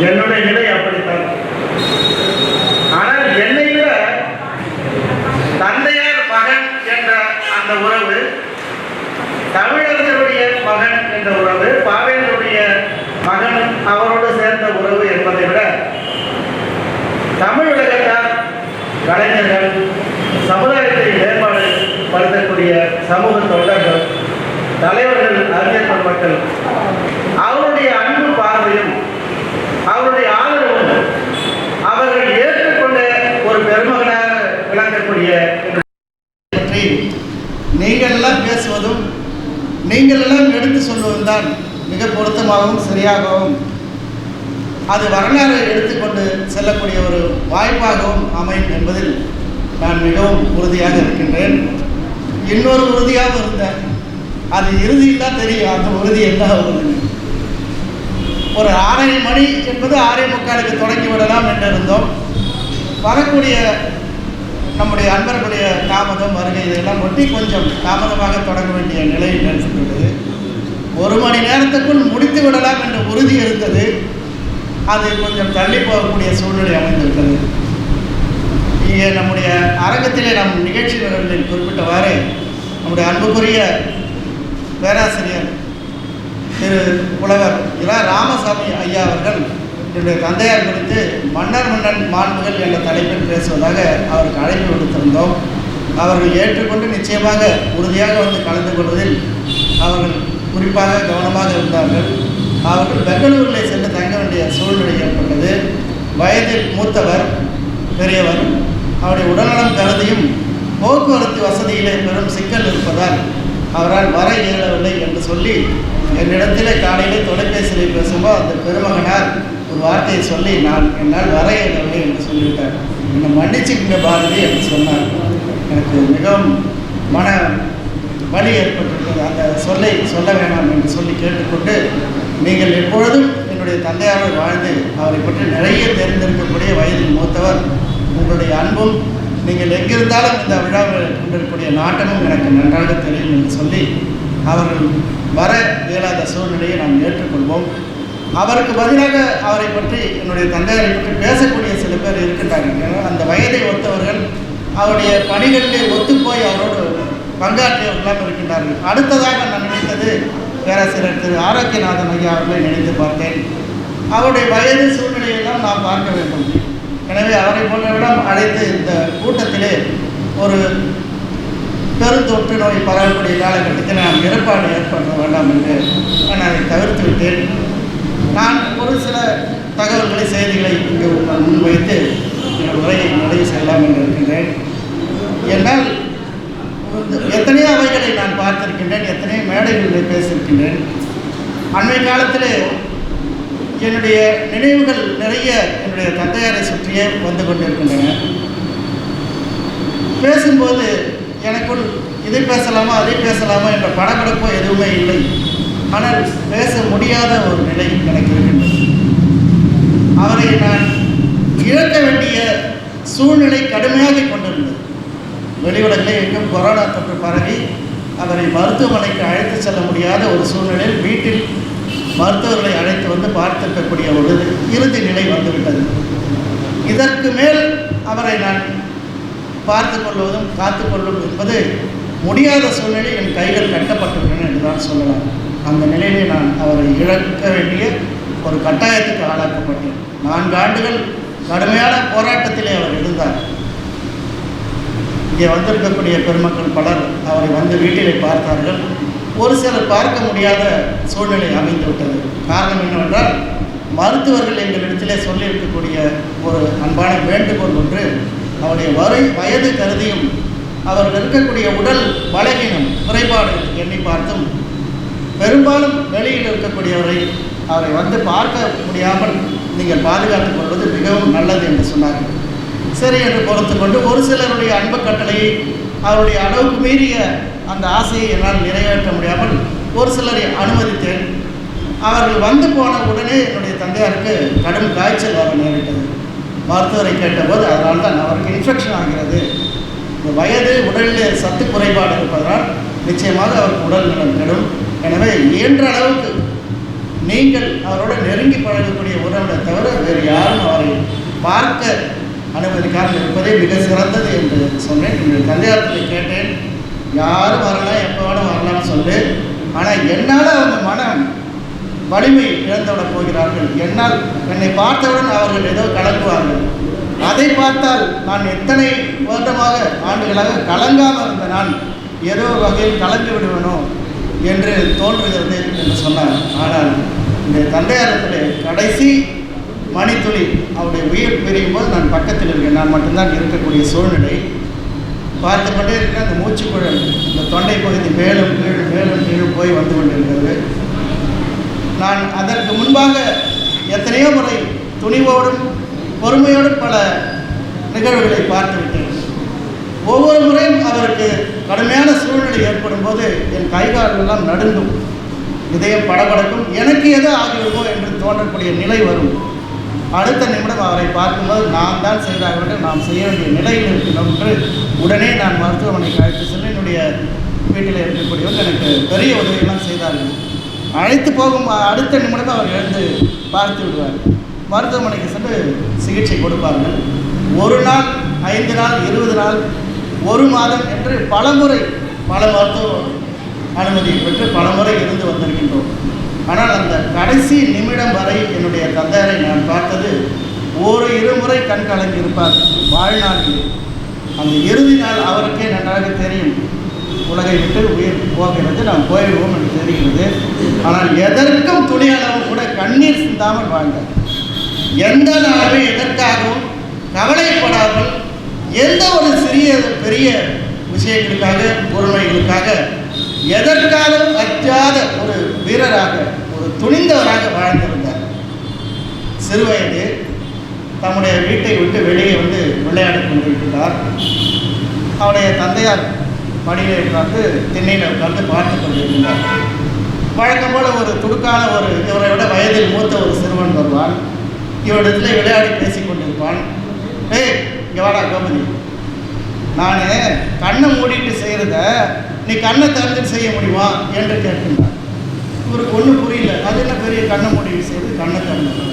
என்னுடைய நிலை அப்படித்தான். ஆனால் என்னை விட தந்தையார் மகன் என்ற அந்த உறவு, தமிழர்களுடைய மகன் என்ற உறவு, பாவேந்தருடைய மகன் அவரோடு சேர்ந்த உறவு என்பதை விட தமிழ் உலகத்தார், கலைஞர்கள், சமுதாயத்தை மேம்பாடு படுத்தக்கூடிய சமூக தொண்டர்கள், தலைவர்கள், அறிஞர் பெருமக்கள், அவருடைய அன்பு பார்வையும் அவருடைய ஆதரவும் அவர்கள் ஏற்றுக்கொண்ட ஒரு பெருமகனாக விளங்கக்கூடிய பற்றி நீங்கள் எல்லாம் பேசுவதும் நீங்கள் எல்லாம் எடுத்து சொல்வதும் தான் மிக பொருத்தமாகவும் சரியாகவும் அது வரலாறு எடுத்துக்கொண்டு செல்லக்கூடிய ஒரு வாய்ப்பாகவும் அமையும் என்பதில் நான் மிகவும் உறுதியாக இருக்கின்றேன். இன்னொரு உறுதியாக இருந்தேன், அது இறுதியில் தான் தெரியும் அந்த உறுதி என்ன ஆகுது. ஒரு 6:30 மணி என்பது 6:45 தொடங்கி விடலாம் என்று இருந்தோம். வரக்கூடிய நம்முடைய அன்பர்களுடைய தாமதம் வருகை இதெல்லாம் ஒட்டி கொஞ்சம் தாமதமாக தொடங்க வேண்டிய நிலையில் நினைத்துள்ளது. 1 மணி நேரத்துக்குள் முடித்து விடலாம் என்ற உறுதி இருந்தது. அது கொஞ்சம் தள்ளி போகக்கூடிய சூழ்நிலை அமைந்திருக்கிறது. இங்கே நம்முடைய அரங்கத்திலே நம் நிகழ்ச்சி நிரலில் குறிப்பிட்டவாறு நம்முடைய அன்புக்குரிய பேராசிரியர் திரு புலவர் இரா ராமசாமி ஐயா அவர்கள் என்னுடைய தந்தையார் குறித்து மன்னர் மன்னன் மாண்புகள் என்ற தலைப்பில் பேசுவதாக அவருக்கு அழைப்பு விடுத்திருந்தோம். அவர்கள் ஏற்றுக்கொண்டு நிச்சயமாக உறுதியாக வந்து கலந்து கொள்வதில் அவர்கள் குறிப்பாக கவனமாக இருந்தார்கள். அவர்கள் பெங்களூரில் சென்று தங்க வேண்டிய சூழ்நிலை ஏற்பட்டது. வயதில் மூத்தவர், பெரியவர், அவருடைய உடல்நலம் கருதியும் போக்குவரத்து வசதியிலே பெரும் சிக்கல் இருப்பதால் அவரால் வர இயலவில்லை என்று சொல்லி என்னிடத்திலே காலையிலே தொலைபேசியில் பேசும்போது அந்த பெருமகனார் ஒரு வார்த்தையை சொல்லி என்னால் வர இயலவில்லை என்று சொல்லிவிட்டார். என்னை மன்னிச்சுக்கின்ற பாரதி என்று சொன்னார். எனக்கு மிகவும் மன வலி ஏற்பட்டிருக்கிறது. அந்த சொல்லை சொல்ல வேண்டாம் என்று சொல்லி கேட்டுக்கொண்டு, நீங்கள் எப்பொழுதும் என்னுடைய தந்தையாரோடு வாழ்ந்து அவரை பற்றி நிறைய தெரிந்திருக்கக்கூடிய வயதில் மூத்தவர், உங்களுடைய அன்பும் நீங்கள் எங்கிருந்தாலும் இந்த விழாவில் கொண்டிருக்கக்கூடிய நாட்டமும் எனக்கு நன்றாக தெரியும் என்று சொல்லி அவர்கள் வர இயலாத சூழ்நிலையை நாம் ஏற்றுக்கொள்வோம். அவருக்கு பதிலாக அவரை பற்றி, என்னுடைய தந்தையாரை பற்றி பேசக்கூடிய சில பேர் இருக்கின்றார்கள். அந்த வயதை ஒத்தவர்கள் அவருடைய பணிகளிலே ஒத்துப்போய் அவரோடு பங்காற்றியவர்களாக இருக்கின்றார்கள். அடுத்ததாக நான் நினைத்தது பேராசிரியர் திரு ஆரோக்கியநாதன் ஐயா அவர்களை நினைத்து பார்த்தேன். அவருடைய வயது சூழ்நிலையெல்லாம் நாம் பார்க்க வேண்டும். எனவே அவரை போன்றவிடம் அழைத்து இந்த கூட்டத்திலே ஒரு பெருந்தொற்று நோய் பரவக்கூடிய காலகட்டத்தில் நாம் ஏற்பாடு ஏற்படுத்த வேண்டாம் என்று நான் அதை தவிர்த்து விட்டேன். நான் ஒரு சில தகவல்களை, செய்திகளை இங்கு முன்வைத்து என் உரையை நிறைவு செய்யலாம் என்று இருக்கின்றேன். என்னால் எத்தனையோ அவைகளை நான் பார்த்திருக்கின்றேன், எத்தனையோ மேடைகளில் பேசியிருக்கின்றேன். அண்மை காலத்திலே என்னுடைய நினைவுகள் நிறைய என்னுடைய தந்தையாரை சுற்றியே வந்து கொண்டிருக்கின்றன. பேசும்போது எனக்குள் இதை பேசலாமா அதை பேசலாமா என்ற படபடப்போ எதுவுமே இல்லை. ஆனால் பேச முடியாத ஒரு நிலை எனக்கு இருக்கின்றது. அவரை நான் இழக்க வேண்டிய சூழ்நிலை கடுமையாக கொண்டிருந்தது. வெளியுலகில் எங்கும் கொரோனா தொற்று பரவி அவரை மருத்துவமனைக்கு அழைத்து செல்ல முடியாத ஒரு சூழ்நிலையில் வீட்டில் மருத்துவர்களை அழைத்து வந்து பார்த்திருக்கக்கூடிய ஒரு இறுதி நிலை வந்துவிட்டது. இதற்கு மேல் அவரை நான் பார்த்து கொள்வதும் காத்துக்கொள்ளும் என்பது முடியாத சூழ்நிலை என் கைகள் கட்டப்பட்டுள்ளன என்று தான் சொல்லலாம். அந்த நிலையிலே நான் அவரை இழக்க வேண்டிய ஒரு கட்டாயத்துக்கு ஆளாக்கப்பட்டேன். 4 ஆண்டுகள் கடுமையான போராட்டத்திலே அவர் இருந்தார். இங்கே வந்திருக்கக்கூடிய பெருமக்கள் பலர் அவரை வந்து வீட்டிலே பார்த்தார்கள். ஒரு சிலர் பார்க்க முடியாத சூழ்நிலை அமைந்துவிட்டது. காரணம் என்னவென்றால், மருத்துவர்கள் எங்களிடத்திலே சொல்லியிருக்கக்கூடிய ஒரு அன்பான வேண்டுகோள் ஒன்று, அவருடைய வயது கருதியும் அவர்கள் இருக்கக்கூடிய உடல் பலகீனம், குறைபாடு எண்ணி பார்த்தும் பெரும்பாலும் வெளியில் இருக்கக்கூடியவரை அவரை வந்து பார்க்க முடியாமல் நீங்கள் பாதுகாத்துக் கொள்வது மிகவும் நல்லது என்று சொன்னார்கள். சரி என்று பொறுத்து கொண்டு ஒரு சிலருடைய அன்பு கட்டளையை, அவருடைய அளவுக்கு மீறிய அந்த ஆசையை என்னால் நிறைவேற்ற முடியாமல் ஒரு சிலரை அனுமதித்தேன். அவர்கள் வந்து போன உடனே என்னுடைய தந்தையாருக்கு கடும் காய்ச்சல் வர நேரிட்டது. மருத்துவரை கேட்டபோது அதனால் தான் அவருக்கு இன்ஃபெக்ஷன் ஆகிறது, இந்த வயது, உடலில் சத்து குறைபாடு இருப்பதனால் நிச்சயமாக அவருக்கு உடல் நலம் கெடும். எனவே இயன்ற அளவுக்கு நீங்கள் அவரோட நெருங்கி பழகக்கூடிய உறவினை தவிர வேறு யாரும் அவரை பார்க்க அனுமதிக்காமல் இருப்பதே மிக சிறந்தது என்று சொன்னேன். என்னுடைய தந்தையாரத்தில் கேட்டேன், யாரும் வரலாம், எப்போ வேணும் வரலாம்னு சொல்லு. ஆனால் என்னால் அவங்க மனம் வலிமை இழந்துவிட போகிறார்கள். என்னால் என்னை பார்த்தவுடன் அவர்கள் ஏதோ கலங்குவார்கள். அதை பார்த்தால் நான் எத்தனை வருடமாக ஆண்டுகளாக கலங்காமல் இருந்த நான் ஏதோ வகையில் கலந்து விடுவேனோ என்று தோன்றுகிறது என்று சொன்னார். ஆனால் இந்த தந்தையாரத்தில் கடைசி மணித்துளி அவருடைய உயிர் பிரியும் போது நான் பக்கத்தில் இருக்கேன். நான் மட்டும்தான் இருக்கக்கூடிய சூழ்நிலை. பார்த்து கொண்டே இருக்கிற அந்த மூச்சுக்குழல், இந்த தொண்டை பகுதி மேலும் கீழும் மேலும் கீழும் போய் வந்து கொண்டிருக்கிறது. நான் அதற்கு முன்பாக எத்தனையோ முறை துணிவோடும் பொறுமையோடும் பல நிகழ்வுகளை பார்த்துவிட்டேன். ஒவ்வொரு முறையும் அவருக்கு கடுமையான சூழ்நிலை ஏற்படும் போது என் கைகாலெல்லாம் நடுங்கும், இதயம் படபடக்கும், எனக்கு எதோ ஆகிவிடுமோ என்று தோன்றக்கூடிய நிலை வரும். அடுத்த நிமிடம் அவரை பார்க்கும்போது நாம் தான் செய்தாக வேண்டும், நாம் செய்ய வேண்டிய நிலையில் இருக்கிறோம் என்று உடனே நான் மருத்துவமனைக்கு அழைத்து சென்று என்னுடைய வீட்டில் இருக்கக்கூடியவர்கள் எனக்கு பெரிய உதவியெல்லாம் செய்தார்கள். அழைத்து போகும் அடுத்த நிமிடம் அவர் எழுந்து பார்த்து விடுவார். மருத்துவமனைக்கு சென்று சிகிச்சை கொடுப்பார்கள். 1 நாள், 5 நாள், 20 நாள், 1 மாதம் என்று பலமுறை பல மருத்துவ அனுமதியை பெற்று பலமுறை இருந்து வந்திருக்கின்றோம். ஆனால் அந்த கடைசி நிமிடம் வரை என்னுடைய தந்தையரை நான் பார்த்தது 1-2 முறை கண் கலங்கி இருப்பார் வாழ்நாளில். அந்த இறுதி நாள் அவருக்கே நன்றாக தெரியும், உலகை விட்டு உயிர் போகிறது, நாம் போயிடுவோம் என்று தெரிகிறது. ஆனால் எதற்கும் துணியளவு கூட கண்ணீர் சிந்தாமல் வாழ்ந்தார். எந்த நாளுமே எதற்காகவும் கவலைப்படாமல் எந்த ஒரு சிறிய பெரிய விஷயங்களுக்காக பொறுமைகளுக்காக எதற்காலும் அஞ்சாத ஒரு வீரராக, ஒரு துணிந்தவராக வாழ்ந்திருந்தார். சிறுவயது தம்முடைய வீட்டை விட்டு வெளியே வந்து விளையாடி கொண்டிருக்கிறார். அவருடைய தந்தையார் மடியில் உட்கார்ந்து திண்ணையில் உட்கார்ந்து பார்த்து கொண்டிருக்கிறார். வழக்கம் போல ஒரு துடுக்கான ஒரு இவரை விட வயதில் மூத்த ஒரு சிறுவன் வருவான். இவரிடத்தில் விளையாடி பேசி கொண்டிருப்பான். ஏய், இங்கே வாடா கோமதி, நான் கண்ணை மூடிட்டு செய்கிறத நீ கண்ணை திறந்துட்டு செய்ய முடியுமா என்று கேட்கின்றார். இவருக்கு ஒன்றும் புரியல. அது என்ன பெரிய கண்ணை மூடிட்டு செய்து கண்ணை திறந்து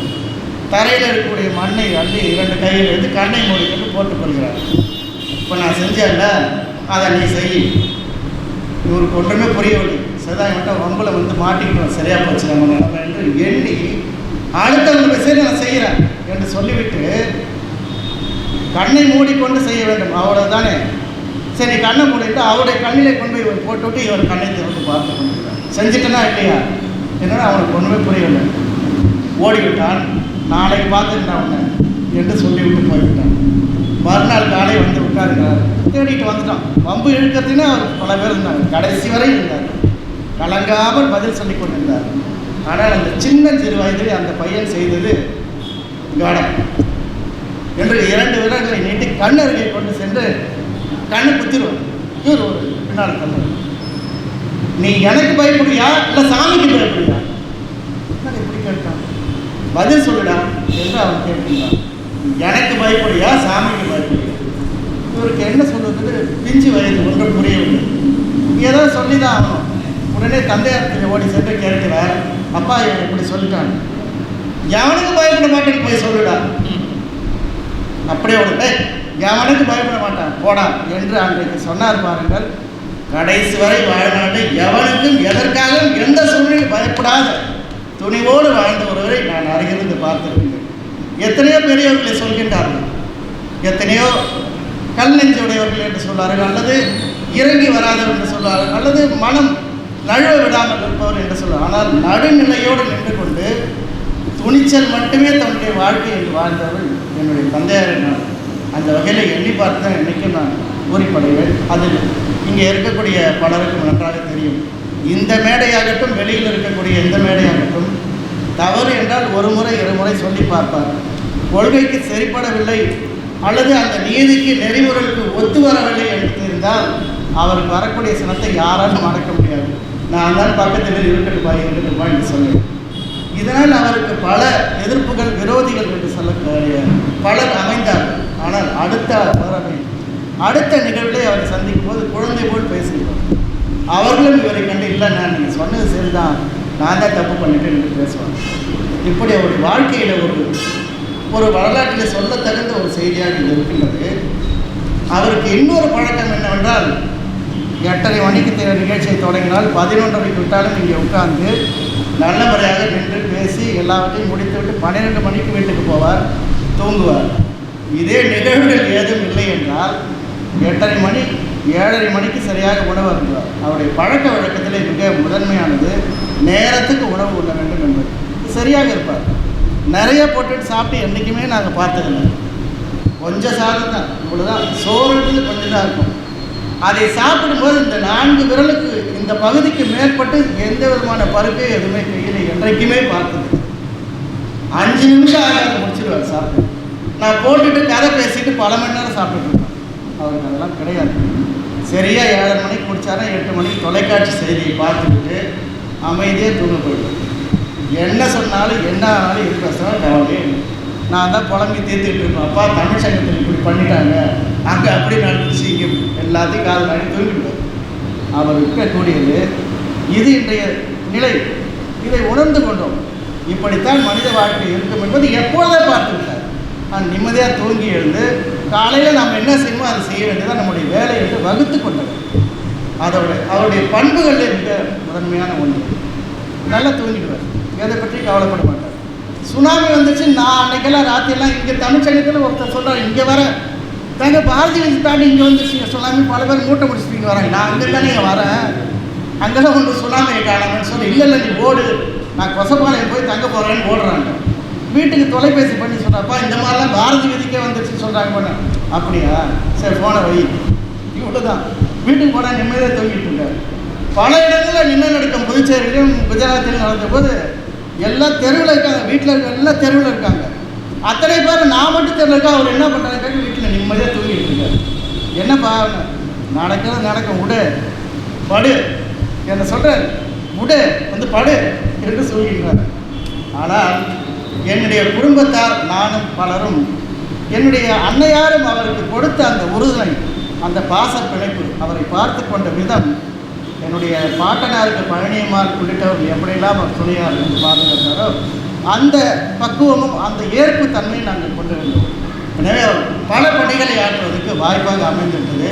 தரையில் இருக்கக்கூடிய மண்ணை அள்ளி 2 கையில் எடுத்து கண்ணை மூடிக்கிட்டு போட்டுக் கொள்கிறார். இப்போ நான் செஞ்சேன்ல, அதை நீ செய். இவருக்கு ஒன்றுமே புரியவில்லை. சதாய் மட்டும் வம்பில் வந்து மாட்டிக்கிட்டோம், சரியாக போச்சு நம்ம நிலைமை என்று எண்ணி அடுத்தவங்களுக்கு சரி நான் செய்கிறேன் என்று சொல்லிவிட்டு கண்ணை மூடிக்கொண்டு செய்ய வேண்டும், அவ்வளோதானே. சரி, கண்ணை மூடிட்டு அவருடைய கண்ணிலே கொண்டு போய் இவர் போட்டுவிட்டு இவர் கண்ணை திறந்து பார்த்து கொண்டிருக்கிறார். செஞ்சுட்டேனா இல்லையா என்னன்னா அவனுக்கு ஒன்றுமே புரியவில்லை. ஓடிவிட்டான். நாளைக்கு பார்த்துக்கிட்டான் அவனை என்று சொல்லிவிட்டு போய்விட்டான். மறுநாள் காலை வந்து உட்காருங்கிறார். தேடிட்டு வந்துட்டான். வம்பு இழுக்கிறதுன்னு அவர் பல பேர் இருந்தாங்க. கடைசி வரை இருந்தார். கலங்காமல் பதில் சொல்லி கொண்டிருந்தார். ஆனால் அந்த சின்ன சிறு வயதில் அந்த பையன் செய்தது கடம் என்று 2 விரல்களை நீட்டி கண்ணருகை கொண்டு சென்று கண்ணை குத்திடுவான். இவர் ஒரு பின்னால் கண்ணு, நீ எனக்கு பயப்படுறியா இல்லை சாமிக்கு பயப்படுறியா? எப்படி கேட்டான்? பதில் சொல்லுடா என்று அவன் கேட்கின்றான். எனக்கு பயப்படுறியா சாமிக்கு பயப்படுறியா? இவருக்கு என்ன சொல்வதுன்னு பிஞ்சு வயது, ஒன்றும் புரியவில்லை. ஏதோ சொல்லி தான் ஆகணும். உடனே தந்தையாரத்தில் ஓடி சென்று கேட்கிறார், அப்பா இவன் இப்படி சொல்லிட்டான், எவனுக்கு பயப்பட மாட்டேன்னு போய் சொல்லுடா. அப்படியே ஓடு, எவனுக்கு பயப்பட மாட்டான் போடா என்று அன்றைக்கு சொன்னார் பாருங்கள். கடைசி வரை வாழ்நாளில் எவனுக்கும் எதற்காகவும் எந்த சூழ்நிலையும் பயப்படாத துணிவோடு வாழ்ந்த ஒருவரை நான் அருகிருந்து பார்த்திருக்கின்றேன். எத்தனையோ பெரியவர்களை சொல்கின்றார்கள், எத்தனையோ கல் நெஞ்சுடையவர்கள் என்று சொல்வார்கள், அல்லது இறங்கி வராதவர் என்று சொல்வார்கள், அல்லது மனம் நழுவ விடாமல் இருப்பவர் என்று சொல்வார். ஆனால் நடுநிலையோடு நின்று கொண்டு துணிச்சல் மட்டுமே தன்னுடைய வாழ்க்கை என்று வாழ்ந்தவர்கள் என்னுடைய தந்தையாரை. நான் அந்த வகையில் எண்ணி பார்த்து தான் இன்றைக்கும் நான் பூரிப்படைவேன். அதில் இங்கே இருக்கக்கூடிய பலருக்கும் நன்றாக தெரியும். இந்த மேடையாகட்டும், வெளியில் இருக்கக்கூடிய எந்த மேடையாகட்டும், தவறு என்றால் 1 முறை 2 முறை சொல்லி பார்ப்பார். கொள்கைக்கு சரிப்படவில்லை அல்லது அந்த நீதிக்கு நெறிமுறைக்கு ஒத்து வரவில்லை என்று தெரிந்தால் அவருக்கு வரக்கூடிய சினத்தை யாராலும் மறக்க முடியாது. நான் தான் பக்கத்தில் இருக்கட்டுப்பா என்று சொல்லுவேன். இதனால் அவருக்கு பல எதிர்ப்புகள், விரோதிகள் என்று சொல்லக்கூடிய பலர் அமைந்தார்கள். ஆனால் அடுத்த நிகழ்விலே அவரை சந்திக்கும் போது குழந்தை போல் பேசுகிறார். அவர்களும் இவரை கண்டு, இல்லை நான் நீங்கள் சொன்னது சரிதான், நான் தான் தப்பு பண்ணிட்டேன் என்று பேசுவாங்க. இப்படி அவருடைய வாழ்க்கையில் ஒரு வரலாற்றில் சொல்லத்தகுந்த ஒரு செய்தியாக இது இருக்கின்றது. அவருக்கு இன்னொரு பழக்கம் என்னவென்றால் 8:30 மணிக்கு நிகழ்ச்சியை தொடங்கினால் 11:30 விட்டாலும் இங்கே உட்கார்ந்து நல்ல முறையாக நின்று பேசி எல்லாவற்றையும் முடித்துவிட்டு 12 மணிக்கு வீட்டுக்கு போவார், தூங்குவார். இதே நிகழ்வுகள் ஏதும் இல்லை என்றால் 8:30 மணி 7:30 மணிக்கு சரியாக உணவு அருந்துவார். அவருடைய பழக்க வழக்கத்திலே மிக முதன்மையானது நேரத்துக்கு உணவு உண்ண வேண்டும் என்பது. சரியாக இருப்பார். நிறைய போட்டுட்டு சாப்பிட்டு என்றைக்குமே நாங்கள் பார்த்ததில்லை. கொஞ்சம் சாதம் தான், இவ்வளோதான். சோறுன்றது கொஞ்சம் தான் இருக்கும். அதை சாப்பிடும்போது இந்த 4 விரலுக்கு இந்த பகுதிக்கு மேற்பட்டு எந்த விதமான பருப்பே எதுவுமே கையில் என்றைக்குமே பார்த்தது. 5 நிமிஷம் ஆகாது முடிச்சிடுவார் சாப்பிட்டு. நான் போட்டுட்டு கதை பேசிட்டு பல மணி நேரம் சாப்பிட்டுருக்கேன். அவருக்கு அதெல்லாம் கிடையாது. சரியாக 7:30 மணிக்கு முடிச்சாரா 8 மணிக்கு தொலைக்காட்சி செய்தியை பார்த்துக்கிட்டு அமைதியாக தூங்க போயிடுவேன். என்ன சொன்னாலும் என்ன ஆனாலும் இது பேசுகிறேன் கவலையே இல்லை. நான் தான் புலம்பி தீர்த்துக்கிட்டு இருப்பேன். அப்பா தமிழ் சங்கத்தில் இப்படி பண்ணிட்டாங்க, அங்கே அப்படி நடந்துச்சு, இங்கே எல்லாத்தையும் காது நாடி தூங்கிடுவார். அவர் இருக்கக்கூடியது இது இன்றைய நிலை. இதை உணர்ந்து கொண்டோம். இப்படித்தான் மனித வாழ்க்கை இருக்கும் என்பது எப்பொழுதே பார்த்துவிட்டார். நான் நிம்மதியாக தூங்கி எழுந்து காலையில் நாம் என்ன செய்யணுமோ அதை செய்ய வேண்டியதான் நம்முடைய வேலை என்று வகுத்து கொண்டவர். அவருடைய பண்புகளில் மிக முதன்மையான ஒன்று. நல்லா தூங்கிடுவார், எதை பற்றி கவலைப்பட மாட்டார். சுனாமி வந்துச்சு, நான் அன்றைக்கெல்லாம் ராத்திரிலாம் இங்கே தமிழ்ச்சங்கத்தில் ஒருத்தர் சொல்கிறார், இங்கே வர தாங்க பாரதி வந்து தாண்டி இங்கே வந்துச்சுங்க சுனாமி, பல பேர் மூட்டை முடிச்சுட்டு இங்கே வராங்க. நான் அங்கே தானே வரேன், அங்கெல்லாம் ஒன்று சுனாமியை காணாமன்னு சொல்லி, இல்லை நீ ஓடு, நான் கொசப்பாளையம் போய் தங்க போகிறேன்னு ஓடுறாங்க. வீட்டுக்கு தொலைபேசி பண்ணி சொல்கிறப்பா இந்த மாதிரிலாம் பாரதி வீதிக்கே வந்துச்சுன்னு சொல்கிறாங்க. போன அப்படியா, சரி ஃபோனை வை, இவ்வளோ தான். வீட்டுக்கு போனால் நிம்மதியாக தூங்கிட்டு இருக்காரு. பல இடங்களில் நிலநடுக்கம் புதுச்சேரியிலும் குஜராத்திலும் நடந்த போது எல்லாம் தெருவில் இருக்காங்க, வீட்டில் இருக்க எல்லாம் தெருவில் இருக்காங்க. அத்தனை பேர் நான் மட்டும் தெருவில் இருக்கா. அவர் என்ன பண்ணுறாங்க, வீட்டில் நிம்மதியாக தூங்கிட்டு இருக்காரு. என்னப்பா நடக்கிறது நடக்கும், விடு படு என்ன சொல்கிறார், விடு வந்து படு என்று சொல்லிடுறார். ஆனால் என்னுடைய குடும்பத்தார் நானும் பலரும் என்னுடைய அன்னையாரும் அவருக்கு கொடுத்த அந்த உறுதுணை, அந்த பாச பிணைப்பு, அவரை பார்த்து கொண்ட விதம், என்னுடைய பாட்டனாருக்கு பழனியம்மாள் உள்ளிட்டவர்கள் எப்படியெல்லாம் அவர் துணையார் என்று பாதுகாத்தாரோ அந்த பக்குவமும் அந்த ஏற்பு தன்மையை நாங்கள் கொண்டு வந்தோம். எனவே பல பணிகளை ஆற்றுவதற்கு வாய்ப்பாக அமைந்திருந்தது.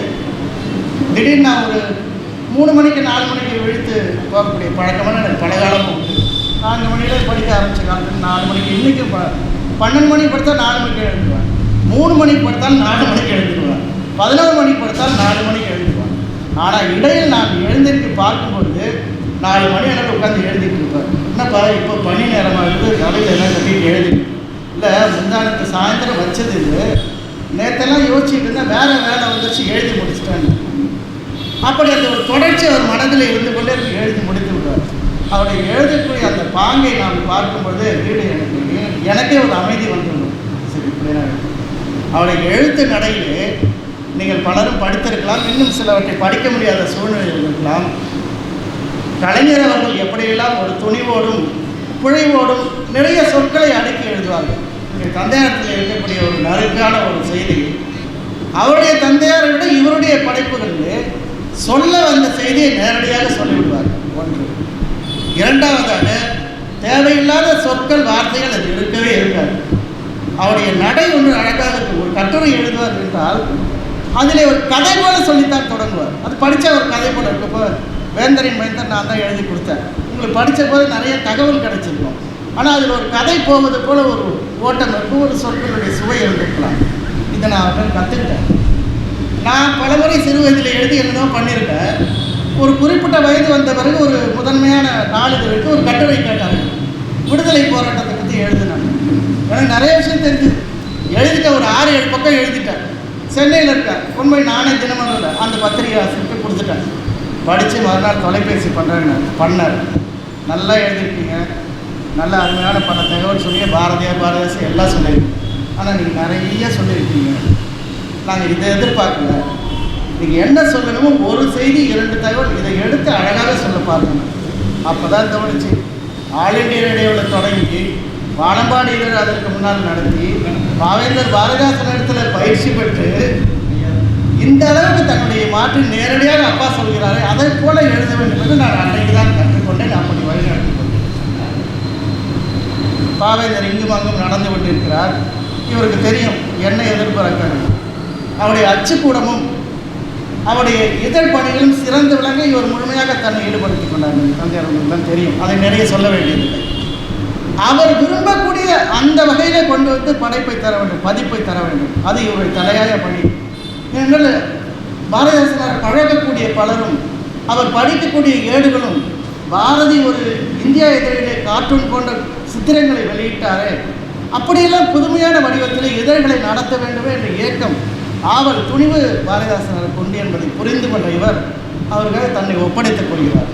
திடீர்னு நான் ஒரு 3 மணிக்கு 4 மணிக்கு விழித்து போகக்கூடிய பழக்கமான எனக்கு பல காலமும் உண்டு. 4 மணியில் படிக்க ஆரம்பித்த காலத்தில் 4 மணிக்கு, இன்றைக்கும் 12 மணிக்கு படுத்தால் 4 மணிக்கு எழுந்துடுவேன், 3 மணிக்கு படுத்தால் 4 மணிக்கு எழுந்துடுவேன், 11 மணிக்கு படுத்தால் 4 மணிக்கு எழுந்துடுவேன். ஆனால் இடையில் நான் எழுந்திருக்கு பார்க்கும்பொழுது 4 மணி அளவு உட்காந்து எழுதிட்டு இருப்பேன். என்னப்பா இப்போ பனி நேரமாக இருக்குது, கதையில் எல்லாம் கட்டிட்டு எழுதி இல்லை, முந்தானத்து சாயந்தரம் வச்சது இது, நேற்றெல்லாம் யோசிச்சுட்டு இருந்தால் வேறு வேலை வந்துச்சு, எழுதி முடிச்சுட்டேன். அப்படி அந்த ஒரு தொடர்ச்சி அவர் மனதில் இருந்து கொண்டே எழுதி முடித்து விடுவார். அவரை எழுதக்கூடிய அந்த பாங்கை நாம் பார்க்கும்பொழுது வீடு எனக்கே ஒரு அமைதி வந்துவிடும். சரி, இப்படின்னா அவருடைய எழுத்து நடையிலே நீங்கள் பலரும் படித்திருக்கலாம், இன்னும் சிலவற்றை படிக்க முடியாத சூழ்நிலையில் இருக்கலாம். கலைஞர் அவர்கள் எப்படியெல்லாம் ஒரு துணிவோடும் புழைவோடும் நிறைய சொற்களை அடுக்கி எழுதுவார்கள். எங்கள் தந்தையாரத்தில் இருக்கக்கூடிய ஒரு நறுக்கான ஒரு செய்தி, அவருடைய தந்தையாரை விட இவருடைய படைப்புகளிலே சொல்ல வந்த செய்தியை நேரடியாக சொல்லிவிடுவார். ஒன்று. இரண்டாவதாக தேவையில்லாத சொற்கள் வார்த்தைகள் அது இருக்கவே இருக்காது. அவருடைய நடை ஒன்று அழகாக இருக்கும். ஒரு கட்டுரை எழுதுவார் என்றால் அதில் ஒரு கதை போல சொல்லித்தான் தொடங்குவார். அது படித்தா ஒரு கதை போல இருக்கப்போ வேந்தரின் மைந்தன் நான் தான் எழுதி கொடுத்தேன். உங்களுக்கு படித்த போது நிறைய தகவல் கிடைச்சிருக்கும். ஆனால் அதில் ஒரு கதை போவது போல ஒரு ஓட்டம் இருக்கும், ஒரு சொற்களுடைய சுவை இருந்திருக்கலாம். இதை நான் அவர்கள் கற்றுக்கிட்டேன். நான் பலமுறை சிறு வயதில் எழுதி என்னதோ பண்ணியிருக்கேன். ஒரு குறிப்பிட்ட வயது வந்த பிறகு ஒரு முதன்மையான நாளிதழுக்கு ஒரு கட்டுரை கேட்டாங்க, விடுதலை போராட்டத்தை பற்றி எழுதினாங்க. எனக்கு நிறைய விஷயம் தெரிஞ்சுது. எழுதிட்டேன், ஒரு 6-7 பக்கம் எழுதிட்டேன். சென்னையில் இருக்கேன், கொண்டு போய் நானே தினமலரில் அந்த பத்திரிகை ஆசிரியர்கிட்ட கொடுத்துட்டேன். படித்து மறுநாள் தொலைபேசி பண்ணார். நல்லா எழுதியிருக்கீங்க, நல்ல அருமையான பல தகவல் சொல்லி பாரதிதாசன் எல்லாம் சொல்லியிருக்கீங்க. ஆனால் நீங்கள் நிறைய சொல்லியிருக்கீங்க, நாங்கள் இதை எதிர்பார்க்கல. நீங்கள் என்ன சொல்லணுமோ ஒரு செய்தி 2 தகவல் இதை எடுத்து அழகாக சொல்ல பார்க்கணும். அப்போ தான் தோணுச்சு. ஆல் இண்டியா ரேடியோவில் தொடங்கி வானம்பாடி இதழ் அதற்கு முன்னால் நடத்தி பாவேந்தர் பாரதிதாசன் இடத்துல பயிற்சி பெற்று இந்த அளவுக்கு தன்னுடைய மாற்றி நேரடியாக அப்பா சொல்கிறாரே அதை போல எழுத வேண்டும் என்று நான் அன்றைக்கு தான் கற்றுக்கொண்டேன். அப்படி வழிநடத்திக் கொண்டேன். பாவேந்தர் இங்கும் அங்கும் நடந்து கொண்டிருக்கிறார். இவருக்கு தெரியும் என்ன எதிர்பார்க்கிறது. அவருடைய அச்சுக்கூடமும் அவருடைய இதழ் பணிகளும் சிறந்து விளங்க இவர் முழுமையாக தன்னை ஈடுபடுத்திக் கொண்டார். தந்தையார் தான் தெரியும், அதை நிறைய சொல்ல வேண்டியதில்லை. அவர் விரும்பக்கூடிய அந்த வகையில் கொண்டு வந்து படைப்பை தர வேண்டும், பதிப்பை தர வேண்டும். அது இவருடைய தலையாய பணி. ஏனென்றால் பாரதிதாசனார் பழகக்கூடிய பலரும் அவர் படிக்கக்கூடிய ஏடுகளும் பாரதி ஒரு இந்தியா இதழிலே கார்ட்டூன் போன்ற சித்திரங்களை வெளியிட்டாரே, அப்படியெல்லாம் புதுமையான வடிவத்தில் இதழ்களை நடத்த வேண்டுமே என்ற ஏக்கம், ஆவல், துணிவு பாரதிதாசனார் கொண்டு என்பதை புரிந்து கொண்ட இவர் அவர்கள் தன்னை ஒப்படைத்துக் கொள்கிறார்.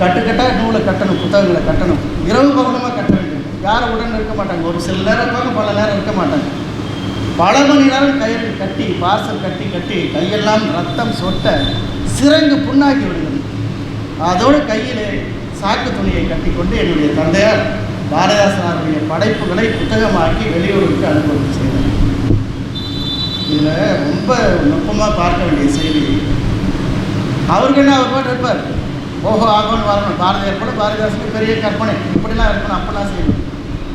கட்டுக்கட்டாக நூலை கட்டணும், புத்தகங்களை கட்டணும், இரவு பகலமாக கட்ட வேண்டும். யாரும் உடன் இருக்க மாட்டாங்க, ஒரு சில நேரம் இருப்பாங்க, பல நேரம் இருக்க மாட்டாங்க. பல மணி நேரம் கையில் கட்டி பார்சல் கட்டி கட்டி கையெல்லாம் ரத்தம் சொட்ட சிறங்கு புண்ணாக்கி விடுகிறது. அதோடு கையிலே சாக்கு துணியை கட்டி கொண்டு என்னுடைய தந்தையார் பாரதிதாசனாருடைய படைப்புகளை புத்தகமாக்கி வெளியூருக்கு அனுப்பி செய்தார். இதில் ரொம்ப நுட்பமாக பார்க்க வேண்டிய செய்தி, அவருக்கு என்ன அவர் பாட்டு இருப்பார், ஓஹோ ஆகோன்னு வரணும். பாரதியார் கூட பாரதிதாசனுக்கு பெரிய கற்பனை, இப்படிலாம் இருக்கணும், அப்படிலாம் செய்யணும்.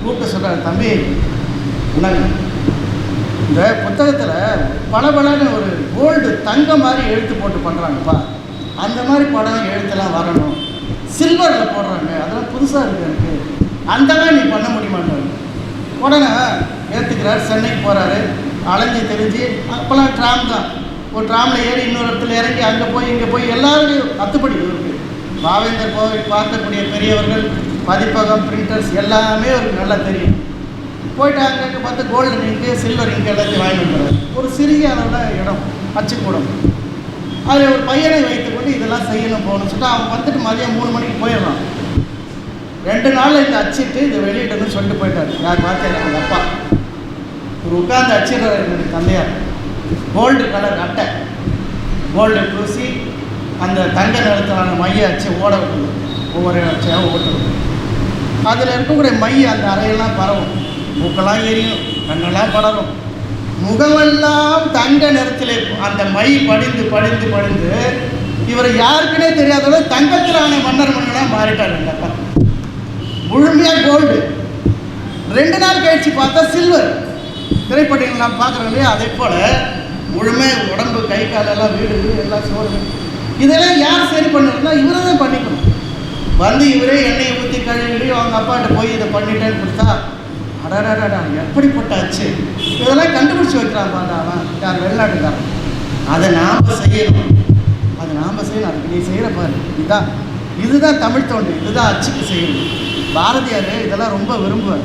கூப்பிட்டு சொல்கிறார், தம்பி உணவு இந்த புத்தகத்தில் பலபலன்னு ஒரு கோல்டு தங்கம் மாதிரி எழுத்து போட்டு பண்ணுறாங்கப்பா, அந்த மாதிரி படம் எழுத்துலாம் வரணும், சில்வரில் போடுறாங்க, அதெல்லாம் புதுசாக இருக்குது எனக்கு, அந்த மாதிரி நீ பண்ண முடியுமான்னு உடனே ஏற்றுக்கிறார். சென்னைக்கு போகிறாரு, அலைஞ்சி தெரிஞ்சு, அப்போல்லாம் ட்ராம் தான், ஒரு ட்ராமில் ஏறி இன்னொரு இடத்துல இறங்கி அங்கே போய் இங்கே போய் எல்லாருக்கும் அத்துப்படி இருக்குது. பாவேந்தர் போய் பார்க்கக்கூடிய பெரியவர்கள், பதிப்பகம், பிரிண்டர்ஸ் எல்லாமே அவருக்கு நல்லா தெரியும். போயிட்டு அங்கே பார்த்து கோல்டு இங்கு, சில்வர் இங்கு எல்லாத்தையும் வாங்கி வந்துடுறாரு. ஒரு சிறிய அளவில் இடம், அச்சுக்கூடம், அதில் ஒரு பையனை வைத்துக்கொண்டு இதெல்லாம் செய்யணும் போகணும்னு சொல்லிட்டு அவன் வந்துட்டு மதியம் 3 மணிக்கு போயிடுறான். 2 நாளில் இந்த அச்சிட்டு இதை வெளியிடணும்னு சொல்லிட்டு போயிட்டார். யார் பார்த்தேன், அவங்க அப்பா ஒரு உட்கார்ந்து அச்சிடுறாரு. என்னுடைய தந்தையார் கோல்டு கலர் அட்டை, கோல்டு பூசி அந்த தங்க நிறத்திலான மைய அச்சு ஓட விட்டுது, ஒவ்வொரு அச்சையாக ஓட்டுறது. அதில் இருக்கக்கூடிய மைய அந்த அறையெல்லாம் பரவும், மூக்கெல்லாம் எரியும், கண்ணெல்லாம் படரும், முகமெல்லாம் தங்க நிறத்தில் அந்த மை படிந்து படிந்து படிந்து இவர் யாருக்குன்னே தெரியாதோட தங்கத்திலான மன்னர் மன்னனாக மாறிட்டார். எங்கள் அப்பா முழுமையாக கோல்டு. 2 நாள் கழிச்சு பார்த்தா சில்வர். திரைப்படங்கள் நாம் பார்க்குறோம் இல்லையா, அதே போல் முழுமை உடம்பு, கை காலெல்லாம், வீடு எல்லாம் சோறு, இதெல்லாம் யார் சரி பண்ணுறதுனா இவரை தான் பண்ணிக்கணும். வந்து இவரே எண்ணெயை ஊற்றி கழுவி அவங்க அப்பாட்ட போய் இதை பண்ணிட்டேன்னு கொடுத்தா, அடாடாடா எப்படிப்பட்ட அச்சு, இதெல்லாம் கண்டுபிடிச்சி வைக்கிறான் பாண்டா அவன், யார் வெளிநாட்டுக்காரன். அதை நாம் செய்யணும், அதை நாம் செய்யணும். அதுக்கு நீ செய்கிற பாரு, இதுதான் தமிழ் தோன்று, இதுதான் அச்சுக்கு செய்யணும். பாரதியார் இதெல்லாம் ரொம்ப விரும்புவார்,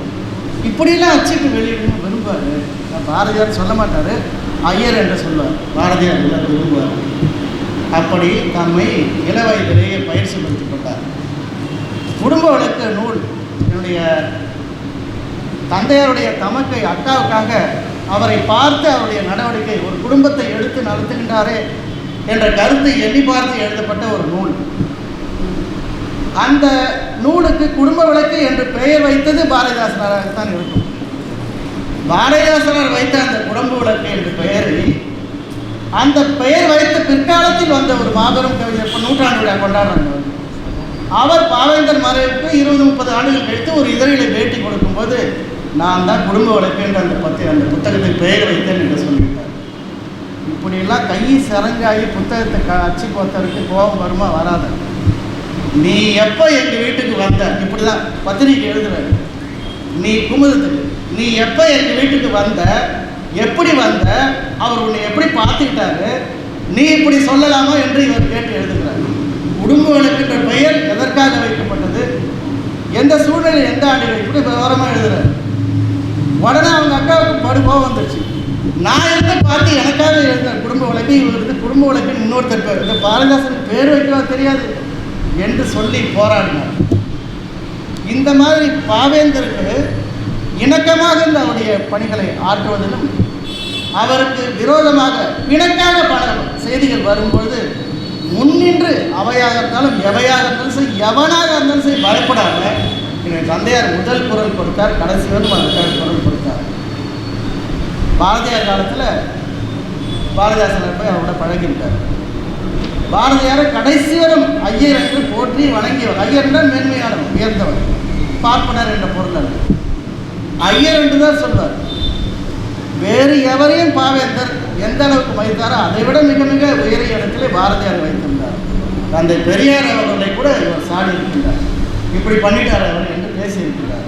இப்படிலாம் அச்சுக்கு வெளியிடணும் விரும்புவார். பாரதியார் சொல்ல மாட்டார், ஐயர் என்று சொல்லுவார். பாரதியார் எல்லாம் விரும்புவார். அப்படி தம்மை இள வயதிலேயே பயிற்சி படுத்திக் கொண்டார். குடும்ப வழக்கு நூல் என்னுடைய தந்தையாருடைய தமக்கை அக்காவுக்காக அவரை பார்த்து அவருடைய நடவடிக்கை, ஒரு குடும்பத்தை எடுத்து நடத்துகின்றாரே என்ற கருத்தை எண்ணி பார்த்து எழுதப்பட்ட ஒரு நூல். அந்த நூலுக்கு குடும்ப விளக்கு என்று பெயர் வைத்தது பாரதிதாசனாகத்தான் இருக்கும். பாரதிதாசனார் வைத்த அந்த குடும்ப விளக்கு என்ற பெயரை, அந்த பெயர் வைத்த பிற்காலத்தில் வந்த ஒரு மாபெரும் கவிஞர், இப்போ 100ஆண்டு விழா கொண்டாடுறாங்க, அவர் பாவேந்தர் மறைவுக்கு 20-30 ஆண்டுகள் கழித்து ஒரு இதழிலை பேட்டி கொடுக்கும்போது, நான் தான் குடும்ப விளக்கு என்று அந்த புத்தகத்தை பெயர் வைத்தேன் என்று சொல்லியிருக்கார். இப்படியெல்லாம் கை சரங்காகி புத்தகத்தை அச்சு போத்தருக்கு கோபம் வருமா வராது. நீ எப்போ எங்கள் வீட்டுக்கு வந்த, இப்படி தான் பத்திரிக்கை எழுதுறாரு, நீ குமுதத்துக்கு நீ எப்போ எங்கள் வீட்டுக்கு வந்த, எப்படி வந்த, அவர் உன்னை எப்படி பார்த்துக்கிட்டாரு, நீ இப்படி சொல்லலாமா என்று இவர் கேட்டு எழுதுகிறார். குடும்ப விளக்குன்ற பெயர் எதற்காக வைக்கப்பட்டது, எந்த சூழ்நிலை, எந்த ஆண்டுகள், இப்படி விவரமாக எழுதுறாரு. உடனே அவங்க அக்காவுக்கு படுகோவம் வந்துடுச்சு. நான் இருந்து பார்த்து எனக்காக எழுதுறேன் குடும்ப விளக்கு, இவருக்கு குடும்ப விளக்குன்னு இன்னொருத்தர் பேர், இந்த பாரதிதாசன் பேர் வைக்கவா தெரியாது என்று சொல்லி போராடினார். இந்த மாதிரி பாவேந்தருக்கு இணக்கமாக இருந்த அவருடைய பணிகளை ஆற்றுவதிலும், அவருக்கு விரோதமாக பிணக்காக பல செய்திகள் வரும்பொழுது முன்னின்று அவையாக இருந்தாலும் எவையாக இருந்தாலும் சரி, எவனாக இருந்தாலும் சரி பயப்படாமல் என்னுடைய தந்தையார் முதல் குரல் கொடுத்தார், கடைசி வரும் அதற்காக குரல் கொடுத்தார். பாரதியார் காலத்தில் பாரதிதாசனர் போய் அவரோட பழகியிருக்கார். பாரதியாரை கடைசி வரும் ஐயர் என்று போற்றி வணங்கியவர். ஐயர் என்றால் மேன்மையானவர், உயர்ந்தவர். பார்ப்பனர் என்ற பொருள் அல்ல. ஐயர் என்று தான் சொல்வார். வேறு எவரையும் பாவேந்தர் எந்த அளவுக்கு வைத்தாரோ அதை விட மிக மிக உயரிய இடத்திலே பாரதியார் வைத்திருந்தார். தந்தை பெரியார் அவர்களை கூட இவர் சாடி இருக்கின்றார். இப்படி பண்ணிட்டார் அவர் என்று பேசியிருக்கிறார்.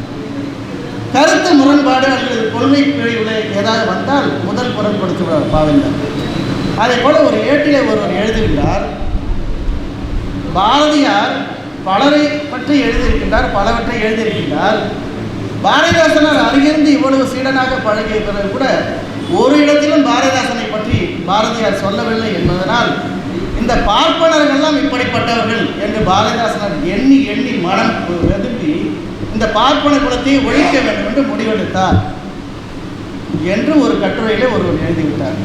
கருத்து முரண்பாடு அல்லது கொள்கை பிரிவுகளை ஏதாவது வந்தால் முதல் குரல் கொடுத்துவிடார் பாவேந்தர். அதே போல ஒரு ஏட்டிலே ஒருவர் எழுதுகின்றார், பாரதியார் பலரை பற்றி எழுதியிருக்கின்றார், பலவற்றை எழுதியிருக்கின்றார். பாரதிதாசனார் அருகிருந்து இவ்வளவு சீடனாக பழகிய பிறகு கூட ஒரு இடத்திலும் பாரதிதாசனை பற்றி பாரதியார் சொல்லவில்லை என்பதனால் இந்த பார்ப்பனர்கள்லாம் இப்படிப்பட்டவர்கள் என்று பாரதிதாசனார் எண்ணி எண்ணி மனம் வெதும்பி இந்த பார்ப்பன குலத்தை ஒழிக்க வேண்டும் என்று முடிவெடுத்தார் என்று ஒரு கட்டுரையிலே ஒருவர் எழுதிவிட்டார்.